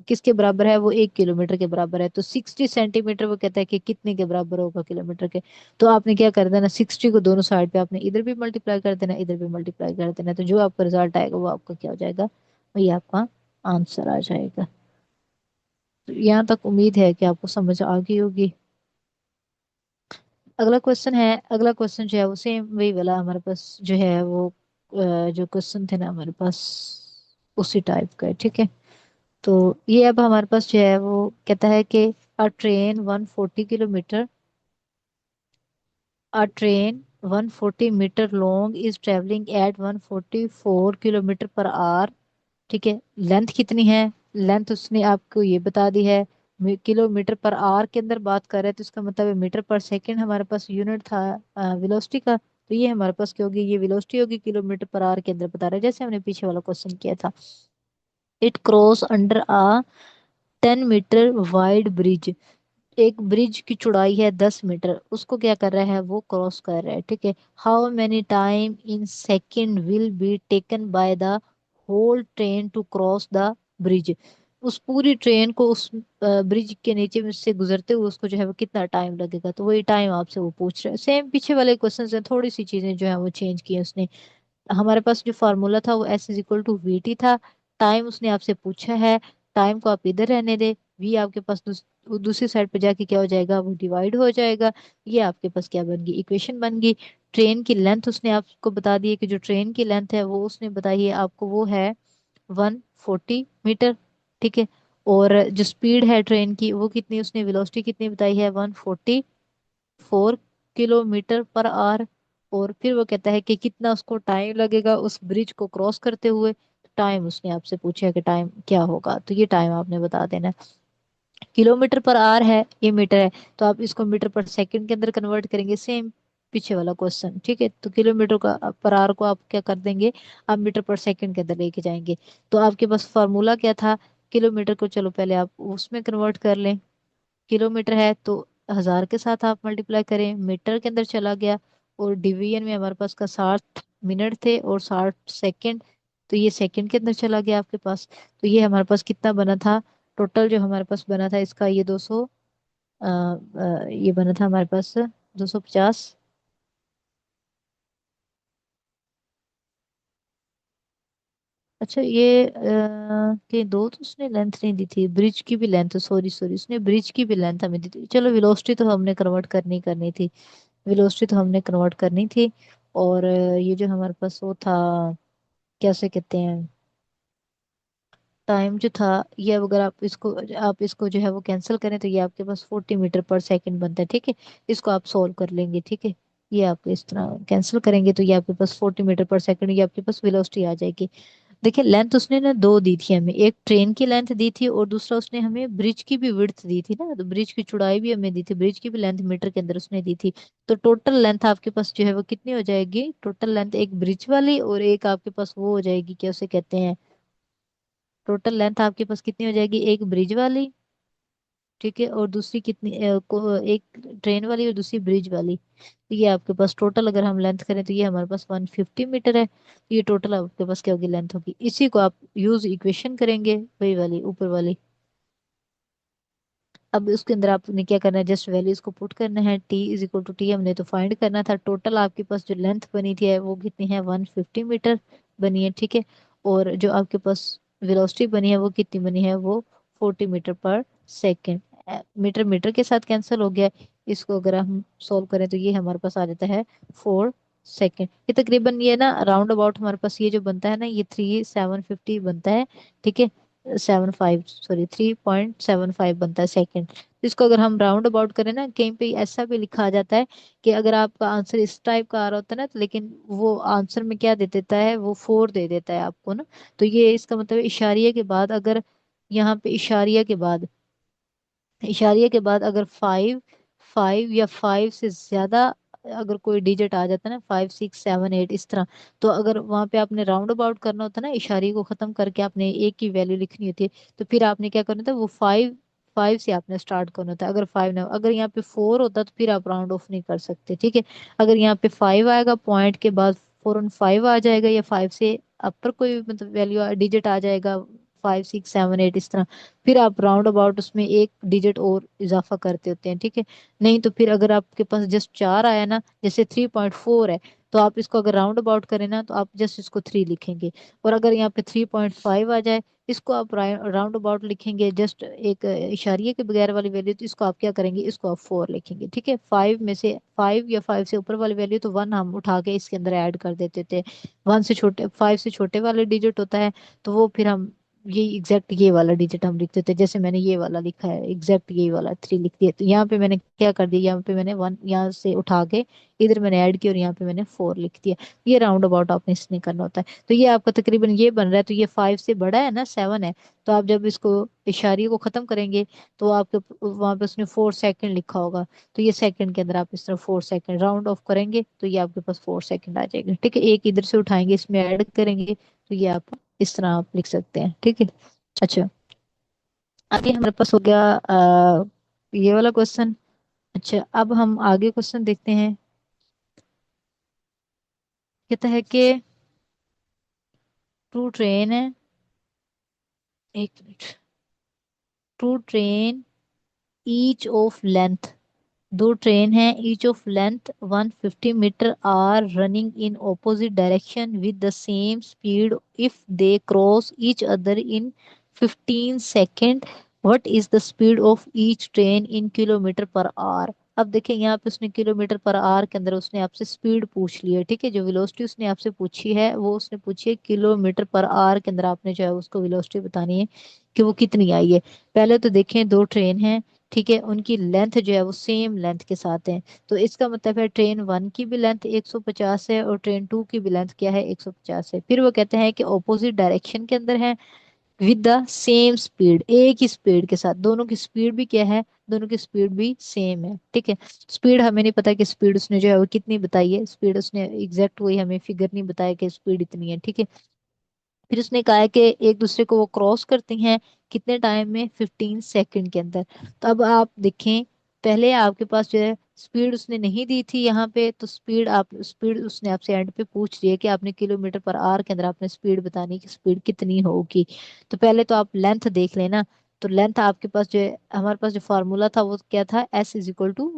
किसके बराबर है, वो 1 किलोमीटर के बराबर है। तो 60 सेंटीमीटर वो कहता है कि कितने के बराबर होगा किलोमीटर के। तो आपने क्या कर देना, 60 को दोनों साइड पे आपने इधर भी मल्टीप्लाई कर देना, इधर भी मल्टीप्लाई कर देना, तो जो आपका रिजल्ट आएगा वो आपका क्या हो जाएगा, वही आपका आंसर आ जाएगा। तो यहाँ तक उम्मीद है कि आपको समझ आ गई होगी। अगला क्वेश्चन है, अगला क्वेश्चन जो है वो सेम वही वाला हमारे पास जो है वो जो क्वेश्चन थे ना हमारे पास उसी टाइप का है, ठीक है। तो ये अब हमारे पास जो है वो कहता है कि a train 140 kilometre, a train 140 metre long is travelling at 144 kilometre per hour, ठीक है। लेंथ कितनी है, लेंथ उसने आपको ये बता दी है। किलोमीटर पर आवर के अंदर बात कर रहे हैं तो इसका मतलब है मीटर पर सेकंड हमारे पास यूनिट था वेलोसिटी का। तो ये हमारे पास क्या होगी, ये वेलोसिटी होगी, किलोमीटर पर आवर के अंदर बता रहे हैं, जैसे हमने पीछे वाला क्वेश्चन किया था। It cross under a 10 metre wide bridge, एक ब्रिज की चौड़ाई है 10 मीटर, उसको क्या कर रहा है, वो क्रॉस कर रहा है, ठीक है। How many time in second will be taken by the whole train to cross the bridge, उस पूरी ट्रेन को उस ब्रिज के नीचे में से गुजरते हुए उसको जो है वो कितना टाइम लगेगा। तो वही टाइम आपसे वो पूछ रहे हैं, सेम पीछे वाले क्वेश्चन हैं, थोड़ी सी चीजें जो है वो चेंज की है उसने। हमारे पास जो फार्मूला था वो S = VT था। टाइम उसने आपसे पूछा है, टाइम को आप इधर रहने दे, वी आपके पास दूसरी साइड पे जाके क्या हो जाएगा, वो डिवाइड हो जाएगा। ये आपके पास क्या बन गई, इक्वेशन बन गई। ट्रेन की लेंथ उसने आपको बता दी है कि जो ट्रेन की लेंथ है वो उसने बताई है आपको, वो है 140 मीटर, ठीक है। और जो स्पीड है ट्रेन की वो कितनी, उसने वेलोसिटी कितनी बताई है, 144 किलोमीटर पर आवर। और फिर वो कहता है कि कितना उसको टाइम लगेगा उस ब्रिज को क्रॉस करते हुए। टाइम उसने आपसे पूछा है कि टाइम क्या होगा, तो ये टाइम आपने बता देना है। किलोमीटर पर आवर है, ये मीटर है, तो आप इसको मीटर पर सेकंड के अंदर कन्वर्ट करेंगे, सेम पीछे वाला क्वेश्चन, ठीक है। तो किलोमीटर का पर आवर को आप क्या कर देंगे, आप मीटर पर सेकंड के अंदर लेके जाएंगे। तो आपके पास फॉर्मूला क्या था, किलोमीटर को चलो पहले आप उसमें कन्वर्ट कर लें। किलोमीटर है तो 1000 के साथ आप मल्टीप्लाई करें, मीटर के अंदर चला गया। और डिवीजन में हमारे पास का 60 मिनट थे और 60 सेकंड, तो ये सेकंड के अंदर चला गया आपके पास। तो ये हमारे पास कितना बना था, टोटल जो हमारे पास बना था इसका, ये 200 ये बना था हमारे पास 250। अच्छा ये कि दो तो उसने लेंथ नहीं दी थी, ब्रिज की भी लेंथ, सॉरी सॉरी, उसने ब्रिज की भी लेंथ हमें दी थी। चलो वेलोसिटी तो हमने कन्वर्ट करनी करनी थी, वेलोसिटी तो हमने कन्वर्ट करनी थी। और ये जो हमारे पास वो था, कैसे कहते हैं, टाइम जो था, ये अब अगर आप इसको जो है वो कैंसिल करें तो ये आपके पास 40 मीटर पर सेकंड बनता है, ठीक है। इसको आप सोल्व कर लेंगे, ठीक है। ये आप इस तरह कैंसिल करेंगे तो ये आपके पास 40 मीटर पर सेकंड, ये आपके पास वेलोसिटी आ जाएगी। देखिए लेंथ उसने ना दो दी थी हमें, एक ट्रेन की लेंथ दी थी और दूसरा उसने हमें ब्रिज की भी विड्थ दी थी ना, तो ब्रिज की चौड़ाई भी हमें दी थी, ब्रिज की भी लेंथ मीटर के अंदर उसने दी थी। तो टोटल लेंथ आपके पास जो है वो कितनी हो जाएगी, टोटल लेंथ एक ब्रिज वाली और एक आपके पास वो हो जाएगी, क्या उसे कहते हैं, टोटल लेंथ आपके पास कितनी हो जाएगी, एक ब्रिज वाली, ठीक है, और दूसरी कितनी एक ट्रेन वाली और दूसरी ब्रिज वाली। तो ये आपके पास टोटल अगर हम लेंथ करें तो ये हमारे पास 150 मीटर है। तो ये टोटल आपके पास क्या होगी, लेंथ होगी। इसी को आप यूज इक्वेशन करेंगे, वही वाली ऊपर वाली। अब उसके अंदर आपने क्या करना है, जस्ट वैल्यूज को पुट करना है, T = T हमने तो फाइंड करना था। टोटल आपके पास जो लेंथ बनी थी है वो कितनी है, 150 मीटर बनी है, ठीक है। और जो आपके पास वेलोसिटी बनी है वो कितनी बनी है, वो 40 metre per second. Metre metre के साथ कैंसिल हो गया, इसको अगर हम सॉल्व करें तो ये हमारे पास आ जाता है 4 सेकेंड। ये तकरीबन ये ना राउंड अबाउट हमारे पास ये जो बनता है ना, ये 3750 बनता है, ठीक है। 3.75 बनता है सेकंड। इसको अगर हम राउंड अबाउट करें ना, कहीं पे ऐसा भी लिखा आ जाता है कि अगर आपका आंसर इस टाइप का आ रहा होता है ना, तो लेकिन वो आंसर में क्या दे देता है, वो 4 दे देता है आपको ना। तो ये इसका मतलब है इशारिया के बाद अगर, यहाँ पे इशारिया के बाद अगर 5 5 या 5 से ज्यादा अगर कोई डिजिट आ जाता है ना 5 6 7 8 इस तरह, तो अगर वहां पे आपने राउंड अबाउट करना होता है ना, इशारे को खत्म करके आपने एक की वैल्यू लिखनी होती है, तो फिर आपने क्या करना था, वो 5 5 से आपने स्टार्ट करना होता है। अगर 5 ना, अगर यहाँ पे 4 होता तो फिर आप राउंड ऑफ नहीं कर सकते, ठीक है। अगर यहाँ पे 5 आएगा, पॉइंट के बाद 4 और 5 आ जाएगा, या 5 से अपर कोई मतलब वैल्यू डिजिट आ जाएगा, 5 6 7 8 इस तरह, फिर आप राउंड अबाउट उसमें एक डिजिट और इजाफा करते होते हैं, ठीक है। नहीं तो फिर अगर आपके पास जस्ट 4 आया ना, जैसे 3.4 है, तो आप इसको अगर राउंड अबाउट करें ना, तो आप जस्ट इसको 3 लिखेंगे। और अगर यहाँ पे 3.5 आ जाए, इसको आप राउंड अबाउट लिखेंगे जस्ट एक इशारिये के बगैर वाली वैल्यू, तो इसको आप क्या करेंगे, इसको आप 4 लिखेंगे, ठीक है। 5 में से 5 या 5 से ऊपर वाली वैल्यू तो 1 हम उठा के इसके अंदर ऐड कर देते थे। 1 से छोटे, 5 से छोटे वाले डिजिट होता है, तो वो फिर हम ये एग्जैक्ट ये वाला डिजिट हम लिखते थे, जैसे मैंने ये वाला लिखा है, एग्जैक्ट ये वाला 3 लिख दिया। तो यहाँ पे मैंने क्या कर दिया, यहाँ पे मैंने 1 यहाँ से उठा के इधर मैंने ऐड किया, और यहाँ पे मैंने 4 लिख दिया। ये राउंड अबाउट आपने इसने करना होता है। तो ये आपका तकरीबन ये बन रहा है, तो ये 5 से बड़ा है ना, 7 है। तो आप जब इसको इशारे को खत्म करेंगे, तो आपके वहां पे उसने 4 सेकंड लिखा होगा, तो ये सेकंड के अंदर आप इस तरह 4 सेकंड राउंड ऑफ करेंगे, तो ये आपके पास 4 सेकंड आ जाएगा, ठीक है। एक इधर से उठाएंगे, इसमें ऐड करेंगे, तो ये आप इस तरह आप लिख सकते हैं, ठीक है। अच्छा, आगे हमारे पास हो गया ये वाला क्वेश्चन। अच्छा, अब हम आगे क्वेश्चन देखते हैं। कहता है कि टू ट्रेन है, एक minute, two train each of length, दो ट्रेन हैं, each of length 150 metre, are running in opposite direction with the same speed, if they cross each other in 15 second, what is the speed of each train in kilometre per hour. अब देखें, यहाँ पे उसने किलोमीटर पर आवर के अंदर उसने आपसे स्पीड पूछ ली है, ठीक है। जो वेलोसिटी उसने आपसे पूछी है, वो उसने पूछी है किलोमीटर पर आवर के अंदर, आपने जो है उसको वेलोसिटी बतानी है कि वो कितनी आई है। पहले तो देखें, दो ट्रेन है, ठीक है, उनकी लेंथ जो है वो सेम लेंथ के साथ है, तो इसका मतलब है ट्रेन 1 की भी लेंथ 150 है, और ट्रेन 2 की भी लेंथ क्या है, 150 है। फिर वो कहते हैं कि ऑपोजिट डायरेक्शन के अंदर है, विद द सेम स्पीड, एक ही स्पीड के साथ, दोनों की स्पीड भी क्या है, दोनों की स्पीड भी सेम है, ठीक है। स्पीड हमें नहीं पता कि स्पीड उसने जो है वो कितनी बताई है, स्पीड उसने एग्जैक्ट वही हमें फिगर नहीं बताया कि स्पीड इतनी है, ठीक है। फिर उसने कहा है कि एक दूसरे को वो क्रॉस करती हैं कितने टाइम में, 15 सेकंड के अंदर। तो अब आप देखें, पहले आपके पास जो है स्पीड उसने नहीं दी थी यहाँ पे, तो स्पीड उसने आपसे एंड पे पूछ रही है कि आपने किलोमीटर पर आवर के अंदर आपने स्पीड बतानी कि स्पीड कितनी होगी। तो पहले तो आप लेंथ देख लेना। तो लेंथ आपके पास जो है, हमारे पास जो फार्मूला था वो क्या था, S =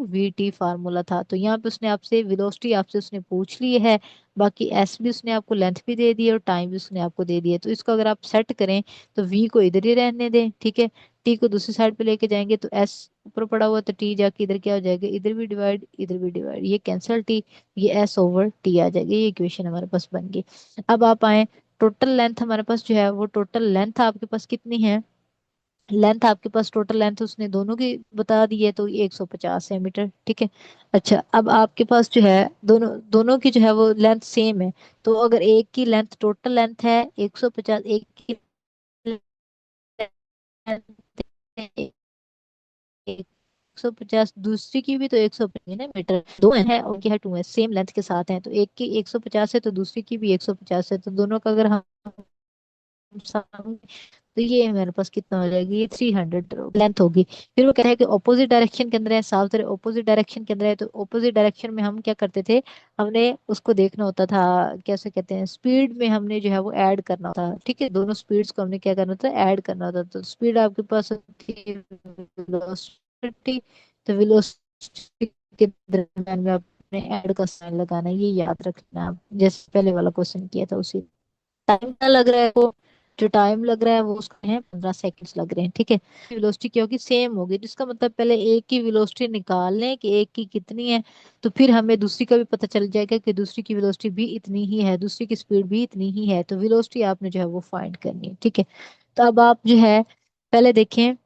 VT फार्मूला था। तो यहाँ पे उसने आपसे वेलोसिटी आपसे उसने पूछ ली है, बाकी एस भी उसने आपको लेंथ भी दे दी है, और टाइम भी उसने आपको दे दिया है। तो इसको अगर आप सेट करें, तो वी को इधर ही रहने दें, ठीक है। टी को दूसरी साइड पे लेके जाएंगे, तो एस ऊपर पड़ा हुआ, तो टी जाके इधर क्या हो जाएगा, इधर भी डिवाइड, इधर भी डिवाइड, ये कैंसल टी, ये S/T आ जाएगा। ये इक्वेशन हमारे पास बन गई। अब आप आए, टोटल लेंथ हमारे पास जो है, वो टोटल लेंथ आपके पास कितनी है, लेंथ आपके पास टोटल लेंथ उसने दोनों की बता दी है, तो ये 150 है मीटर, ठीक है। अच्छा, अब आपके पास जो है दोनों दोनों की जो है वो लेंथ सेम है, तो अगर एक की लेंथ टोटल लेंथ है 150, एक की लेंथ 150, दूसरी की भी तो 150 है ना मीटर, दो है उनकी है 2 है, सेम लेंथ के साथ हैं, तो एक की 150 है तो दूसरी की भी 150 है, तो दोनों का अगर हम sum, तो ये मेरे पास कितना हो जाएगी, ये 300 लेंथ होगी। फिर वो कह रहा है कि ऑपोजिट डायरेक्शन के अंदर है, साफ तरह ऑपोजिट डायरेक्शन के अंदर है, तो ऑपोजिट डायरेक्शन में हम क्या करते थे, हमने उसको देखना होता था, कैसे कहते हैं, स्पीड में हमने जो है वो ऐड करना था, ठीक है। दोनों स्पीड्स को हमने क्या करना था, ऐड करना होता, तो स्पीड आपके पास होती है वेलोसिटी, तो वेलोसिटी के दरम्यान में आपने ऐड का साइन लगाना है, ये याद रखना है आप, जैसे पहले वाला क्वेश्चन किया था उसी। टाइम क्या लग रहा है वो, जो टाइम लग रहा है वो उसका है 15 सेकंड्स लग रहे हैं, ठीक है। वेलोसिटी क्या होगी, सेम होगी, जिसका मतलब पहले एक की वेलोसिटी निकाल लें कि एक की कितनी है, तो फिर हमें दूसरी का भी पता चल जाएगा कि दूसरी की वेलोसिटी भी इतनी ही है, दूसरी की स्पीड भी इतनी ही है, तो वेलोसिटी आपने जो है वो फाइंड करनी है, ठीक है। तो अब आप जो है पहले देखें,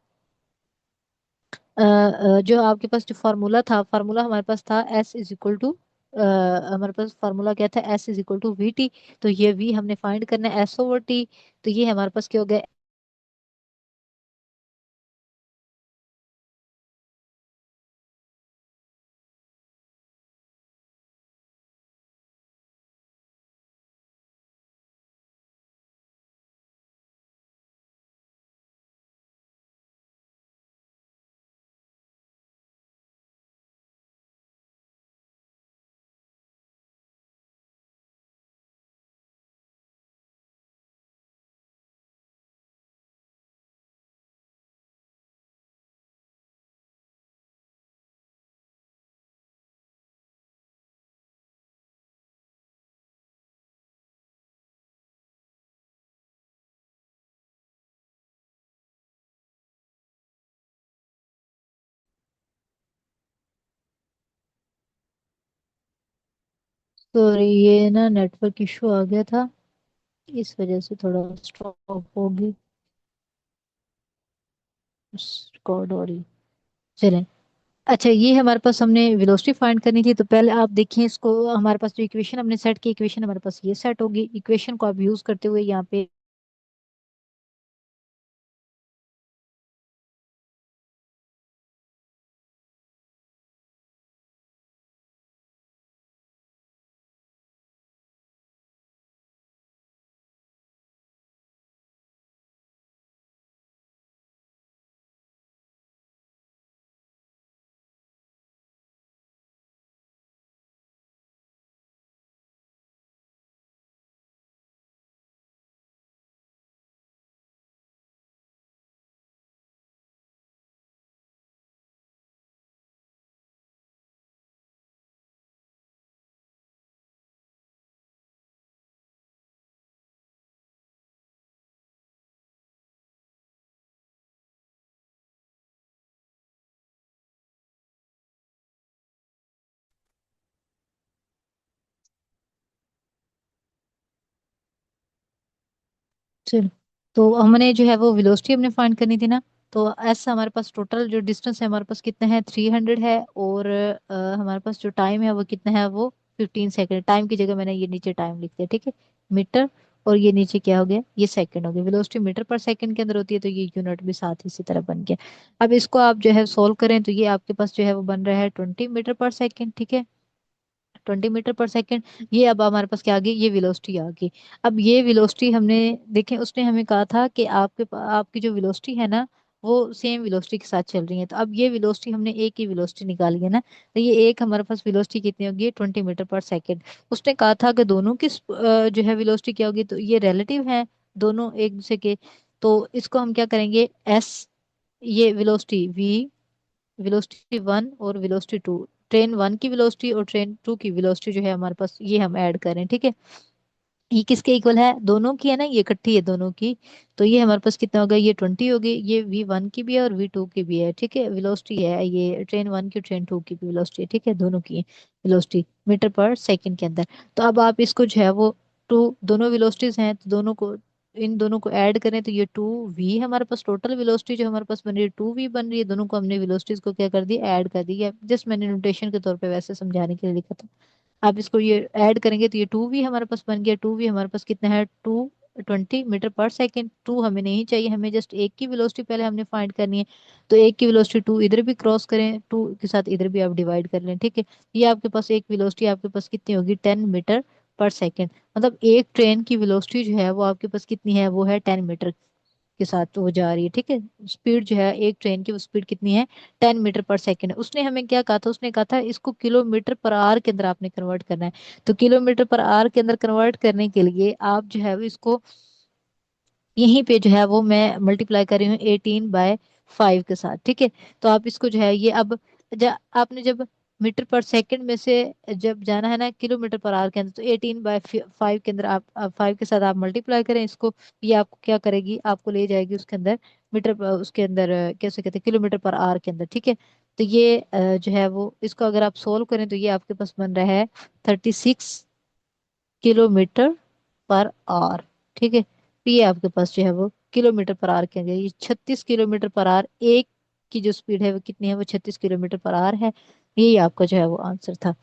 जो आपके पास जो फार्मूला था, फार्मूला हमारे पास था S = हमारे पास फार्मूला क्या था, S = VT। तो ये V हमने फाइंड करना है, S/T। तो ये हमारे पास क्या हो गया, तो ये ना नेटवर्क इशू आ गया था, इस वजह से थोड़ा स्टॉप होगी रिकॉर्ड हो रही। चलें। अच्छा, ये हमारे पास हमने वेलोसिटी फाइंड करनी थी, तो पहले आप देखिए इसको, हमारे पास जो इक्वेशन हमने सेट की, इक्वेशन हमारे पास ये सेट होगी। इक्वेशन को आप यूज करते हुए यहाँ पे चलो। तो हमने जो है वो वेलोसिटी हमने फाइंड करनी थी ना। तो ऐसा हमारे पास टोटल जो डिस्टेंस है हमारे पास कितना है, 300 है। और हमारे पास जो टाइम है वो कितना है, वो 15 सेकेंड। टाइम की जगह मैंने ये नीचे टाइम लिख दिया, ठीक है, मीटर। और ये नीचे क्या हो गया, ये सेकंड हो गया। वेलोसिटी मीटर पर सेकंड के अंदर होती है, तो ये यूनिट भी साथ ही इसी तरह बन गया। अब इसको आप जो है सोल्व करें तो ये आपके पास जो है वो बन रहा है 20 मीटर पर सेकंड, ठीक है। 20 मीटर पर सेकंड। ये अब हमारे पास क्या आ गई, ये वेलोसिटी आ गई। अब ये वेलोसिटी हमने देखें, उसने हमें कहा था कि आपकी जो वेलोसिटी है ना, वो सेम वेलोसिटी के साथ चल रही है। तो अब ये वेलोसिटी हमने एक ही वेलोसिटी निकाली है ना, तो ये एक हमारे पास वेलोसिटी कितनी होगी, 20 मीटर पर सेकंड। उसने कहा था कि दोनों की जो है वेलोसिटी क्या होगी, तो ये रिलेटिव है, दोनों एक दूसरे के। तो इसको हम क्या करेंगे, एस, ये वेलोसिटी वी, वेलोसिटी वन और वेलोसिटी टू, ट्रेन वन की वेलोसिटी और ट्रेन टू की वेलोसिटी जो है हमारे पास, ये हम ऐड करें, ठीक है। ये किसके इक्वल है, दोनों की है ना, ये इकट्ठी है दोनों की। तो ये हमारे पास कितना होगा, ये 20 होगी। ये V1 की भी है और V2 की भी है, ठीक है, वेलोसिटी है ये ट्रेन वन की, ट्रेन टू की भी वेलोसिटी है, ठीक है, दोनों की वेलोसिटी मीटर पर सेकंड के अंदर। तो अब आप इसको जो है वो टू, दोनों वेलोसिटीज हैं तो दोनों को, इन दोनों को ऐड करें तो ये 2V हमारे पास टोटल वेलोसिटी जो हमारे पास बन रही है 2V बन रही है। दोनों को हमने वेलोसिटीज को क्या कर दिया, ऐड कर दिया। जस्ट मैंने नोटेशन के तौर पे वैसे समझाने के लिए लिखा था। आप इसको ये ऐड करेंगे तो ये 2V हमारे पास बन गया। 2V हमारे पास कितना है, 20 मीटर पर सेकेंड। टू हमें नहीं चाहिए, हमें जस्ट एक की वेलोसिटी पहले हमने फाइंड करनी है। तो एक की वेलोसिटी टू इधर भी क्रॉस करें, टू के साथ इधर भी आप डिवाइड कर लें, ठीक है। ये आपके पास एक वेलोसिटी आपके पास कितनी होगी, 10 मीटर पर सेकेंड। मतलब एक ट्रेन की वेलोसिटी जो है वो आपके पास कितनी है, वो है 10 मीटर के साथ वो जा रही है, ठीक है। स्पीड जो है एक ट्रेन की, वो स्पीड कितनी है, 10 मीटर पर सेकेंड है। उसने हमें क्या कहा था, उसने कहा था इसको किलोमीटर पर आवर के अंदर आपने कन्वर्ट करना है। तो किलोमीटर पर आवर के अंदर कन्वर्ट करने के लिए आप जो है वो इसको यहीं पे जो है वो मैं मल्टीप्लाई कर रही हूँ 18/5 के साथ, ठीक है। तो आप इसको जो है ये अब, आपने जब मीटर पर सेकंड में से जब जाना है ना किलोमीटर पर आवर के अंदर, तो 18/5 के अंदर आप 5 के साथ आप मल्टीप्लाई करें इसको। ये आपको क्या करेगी, आपको ले जाएगी उसके अंदर उसके अंदर कैसे कहते हैं, किलोमीटर पर आवर के अंदर, ठीक है। तो ये जो है वो इसको अगर आप सोल्व करें तो ये आपके पास बन रहा है 36 किलोमीटर पर आवर, ठीक है। तो ये आपके पास जो है वो किलोमीटर पर आवर के अंदर, ये 36 किलोमीटर पर आवर एक की जो स्पीड है वो कितनी है, वो 36 किलोमीटर पर आवर है। यही आपका जो है वो आंसर था।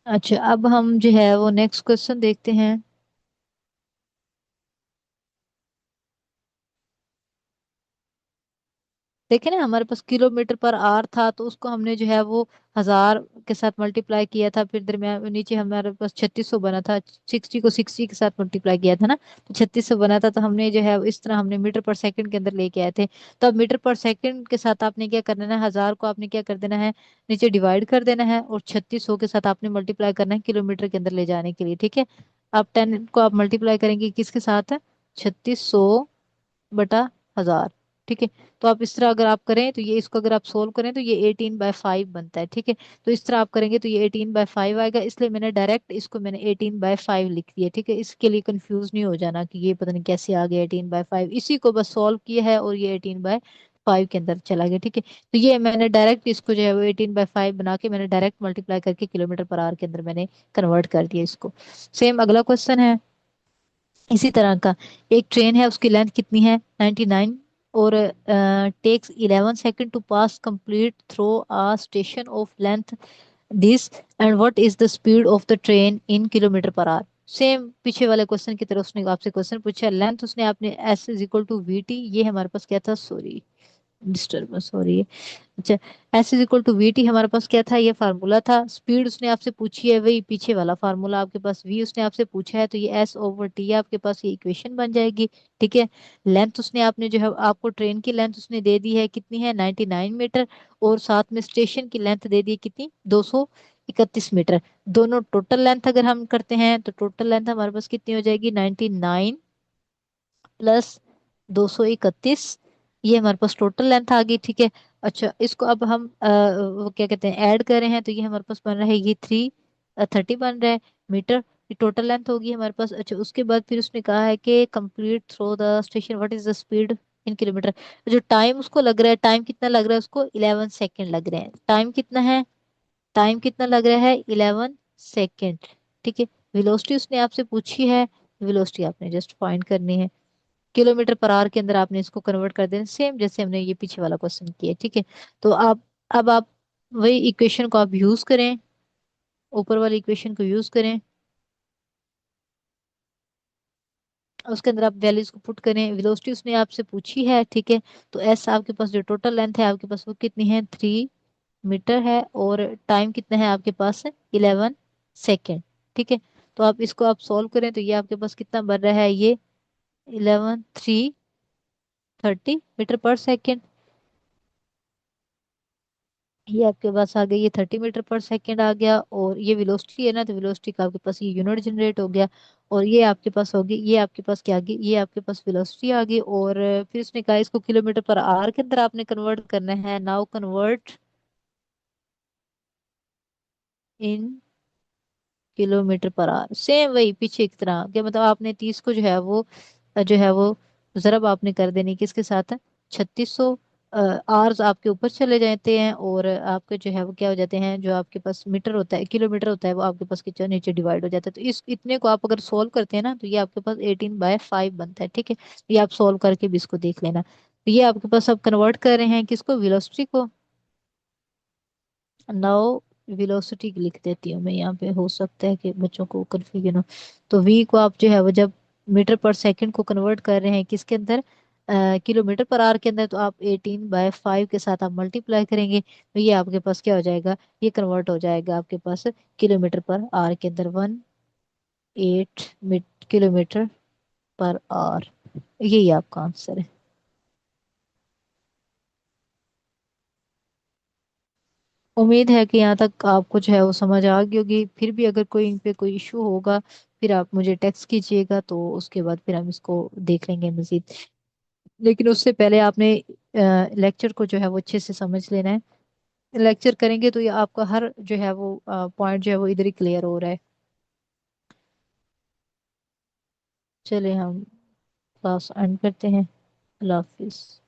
अच्छा, अब हम जो है वो नेक्स्ट क्वेश्चन देखते हैं। देखे ना, हमारे पास किलोमीटर पर आवर था, तो उसको हमने जो है वो 1000 के साथ मल्टीप्लाई किया था। फिर दरम्यान नीचे हमारे पास 3600 बना था, 60 को 60 के साथ मल्टीप्लाई किया था ना, तो 3600 बना था। तो हमने जो है इस तरह हमने मीटर पर सेकंड के अंदर लेके आए थे। तो अब मीटर पर सेकंड के साथ आपने क्या करना है, 1000 को आपने क्या कर देना है, नीचे डिवाइड कर देना है, और 3600 के साथ आपने मल्टीप्लाई करना है किलोमीटर के अंदर ले जाने के लिए, ठीक है। अब 10 को आप मल्टीप्लाई करेंगे किसके साथ, 3600/1000, ठीक है। तो आप इस तरह अगर आप करें तो ये, इसको अगर आप सोल्व करें तो ये 18/5 बनता है, ठीक है। तो इस तरह आप करेंगे तो ये 18/5 आएगा, इसलिए मैंने डायरेक्ट इसको मैंने 18/5 लिख दिया, ठीक है। इसके लिए कंफ्यूज नहीं हो जाना कि ये पता नहीं कैसे आ गया 18/5, इसी को बस सॉल्व किया है और ये 18/5 5 के अंदर चला गया, ठीक है। तो ये मैंने डायरेक्ट इसको जो है वो 18/5 बना के मैंने डायरेक्ट मल्टीप्लाई करके किलोमीटर पर आवर के अंदर मैंने कन्वर्ट कर दिया इसको। सेम अगला क्वेश्चन है इसी तरह का। एक ट्रेन है, उसकी लेंथ कितनी है 99, और takes 11 second to pass complete through a station of length this, and what is the speed of the train in kilometre per hour. Same पीछे वाले क्वेश्चन की तरह उसने आपसे क्वेश्चन पूछा। लेंथ उसने आपने S is equal to V T, ये हमारे पास क्या था, सॉरी डिस्टर्बेंस हो रही है। अच्छा, S is equal to V T हमारे पास क्या था, ये फार्मूला था। स्पीड उसने आपसे पूछी है, वही पीछे वाला फार्मूला आपके पास। वी उसने आपसे पूछा है, तो ये एस ओवर टी आपके पास ये इक्वेशन बन जाएगी, ठीक है। लेंथ उसने आपने जो है आपको ट्रेन की लेंथ उसने दे दी है कितनी है 99 मीटर, और साथ में स्टेशन की लेंथ दे दी है कितनी 231 मीटर। दोनों टोटल लेंथ अगर हम करते हैं तो टोटल लेंथ हमारे पास कितनी हो जाएगी 99 प्लस 231, ये हमारे पास टोटल लेंथ आ गई, ठीक है। अच्छा, इसको अब हम वो क्या कहते हैं ऐड कर रहे हैं, तो ये हमारे पास बन रहा है ये 330 बन रहा है मीटर। ये टोटल लेंथ होगी हमारे पास। अच्छा, उसके बाद फिर उसने कहा है कि complete through the station what is the speed in kilometre. जो टाइम उसको लग रहा है, टाइम कितना लग रहा है उसको 11 सेकेंड लग रहे हैं। टाइम कितना है, टाइम कितना लग रहा है 11 सेकेंड, ठीक है। वेलोसिटी उसने आपसे पूछी है, वेलोसिटी आपने जस्ट फाइंड करनी है। किलोमीटर पर आवर के अंदर आपने इसको कन्वर्ट कर देना, सेम जैसे हमने ये पीछे वाला क्वेश्चन किया, ठीक है। तो आप अब आप वही इक्वेशन को आप यूज करें, ऊपर वाली इक्वेशन को यूज करें, उसके अंदर आप वैल्यूज को पुट करें। वेलोसिटी उसने आपसे पूछी है, ठीक है। तो एस आपके पास जो टोटल लेंथ है आपके पास वो कितनी है 3 मीटर है, और टाइम कितना है आपके पास 11 सेकेंड, ठीक है। तो आप इसको आप सॉल्व करें तो ये आपके पास कितना बन रहा है, ये 11,330 मीटर पर सेकेंड। ये आपके पास आ गई, ये 30 मीटर पर सेकेंड आ गया। और ये वेलोसिटी है ना, तो वेलोसिटी का आपके पास ये यूनिट जनरेट हो गया। और ये आपके पास होगी, ये आपके पास क्या आ गई, ये आपके पास वेलोसिटी आ गई। और फिर उसने कहा इसको किलोमीटर पर आवर के अंदर आपने कन्वर्ट करना है। Now convert in kilometre per hour, same वही पीछे की तरह कि मतलब आपने 30 को जो है वो जरब आपने कर देनी किसके साथ 3600। आवर्स आपके ऊपर चले जाते हैं, और आपके जो है वो क्या हो जाते हैं, जो आपके पास मीटर होता है किलोमीटर होता है वो आपके पास कितना नीचे डिवाइड हो जाता है। तो इस इतने को आप अगर सोल्व करते हैं ना, तो ये आपके पास 18/5 बनता है, ठीक है। ये आप सोल्व करके भी इसको देख लेना। तो ये आपके पास अब कन्वर्ट कर रहे हैं किसको, वेलोसिटी को। नाउ वेलोसिटी लिख देती हूँ मैं यहाँ पे, हो सकता है कि बच्चों को कंफ्यूजन हो। तो वी को आप जो है वो जब मीटर पर सेकंड को कन्वर्ट कर रहे हैं किसके अंदर, किलोमीटर पर आवर के अंदर, तो आप 18/5 के साथ आप मल्टीप्लाई करेंगे, तो ये आपके पास क्या हो जाएगा, ये कन्वर्ट हो जाएगा आपके पास किलोमीटर पर आवर के अंदर 18 किलोमीटर पर आवर। यही आपका आंसर है। उम्मीद है कि यहाँ तक आपको जो है वो समझ आ गई होगी। फिर भी अगर कोई इन पे कोई इशू होगा, फिर आप मुझे टेक्स्ट कीजिएगा, तो उसके बाद फिर हम इसको देख लेंगे मजीद। लेकिन उससे पहले आपने लेक्चर को जो है वो अच्छे से समझ लेना है। लेक्चर करेंगे तो ये आपका हर जो है वो पॉइंट जो है वो इधर ही क्लियर हो रहा है। चलिए हम क्लास एंड करते हैं। अल्लाह हाफिज।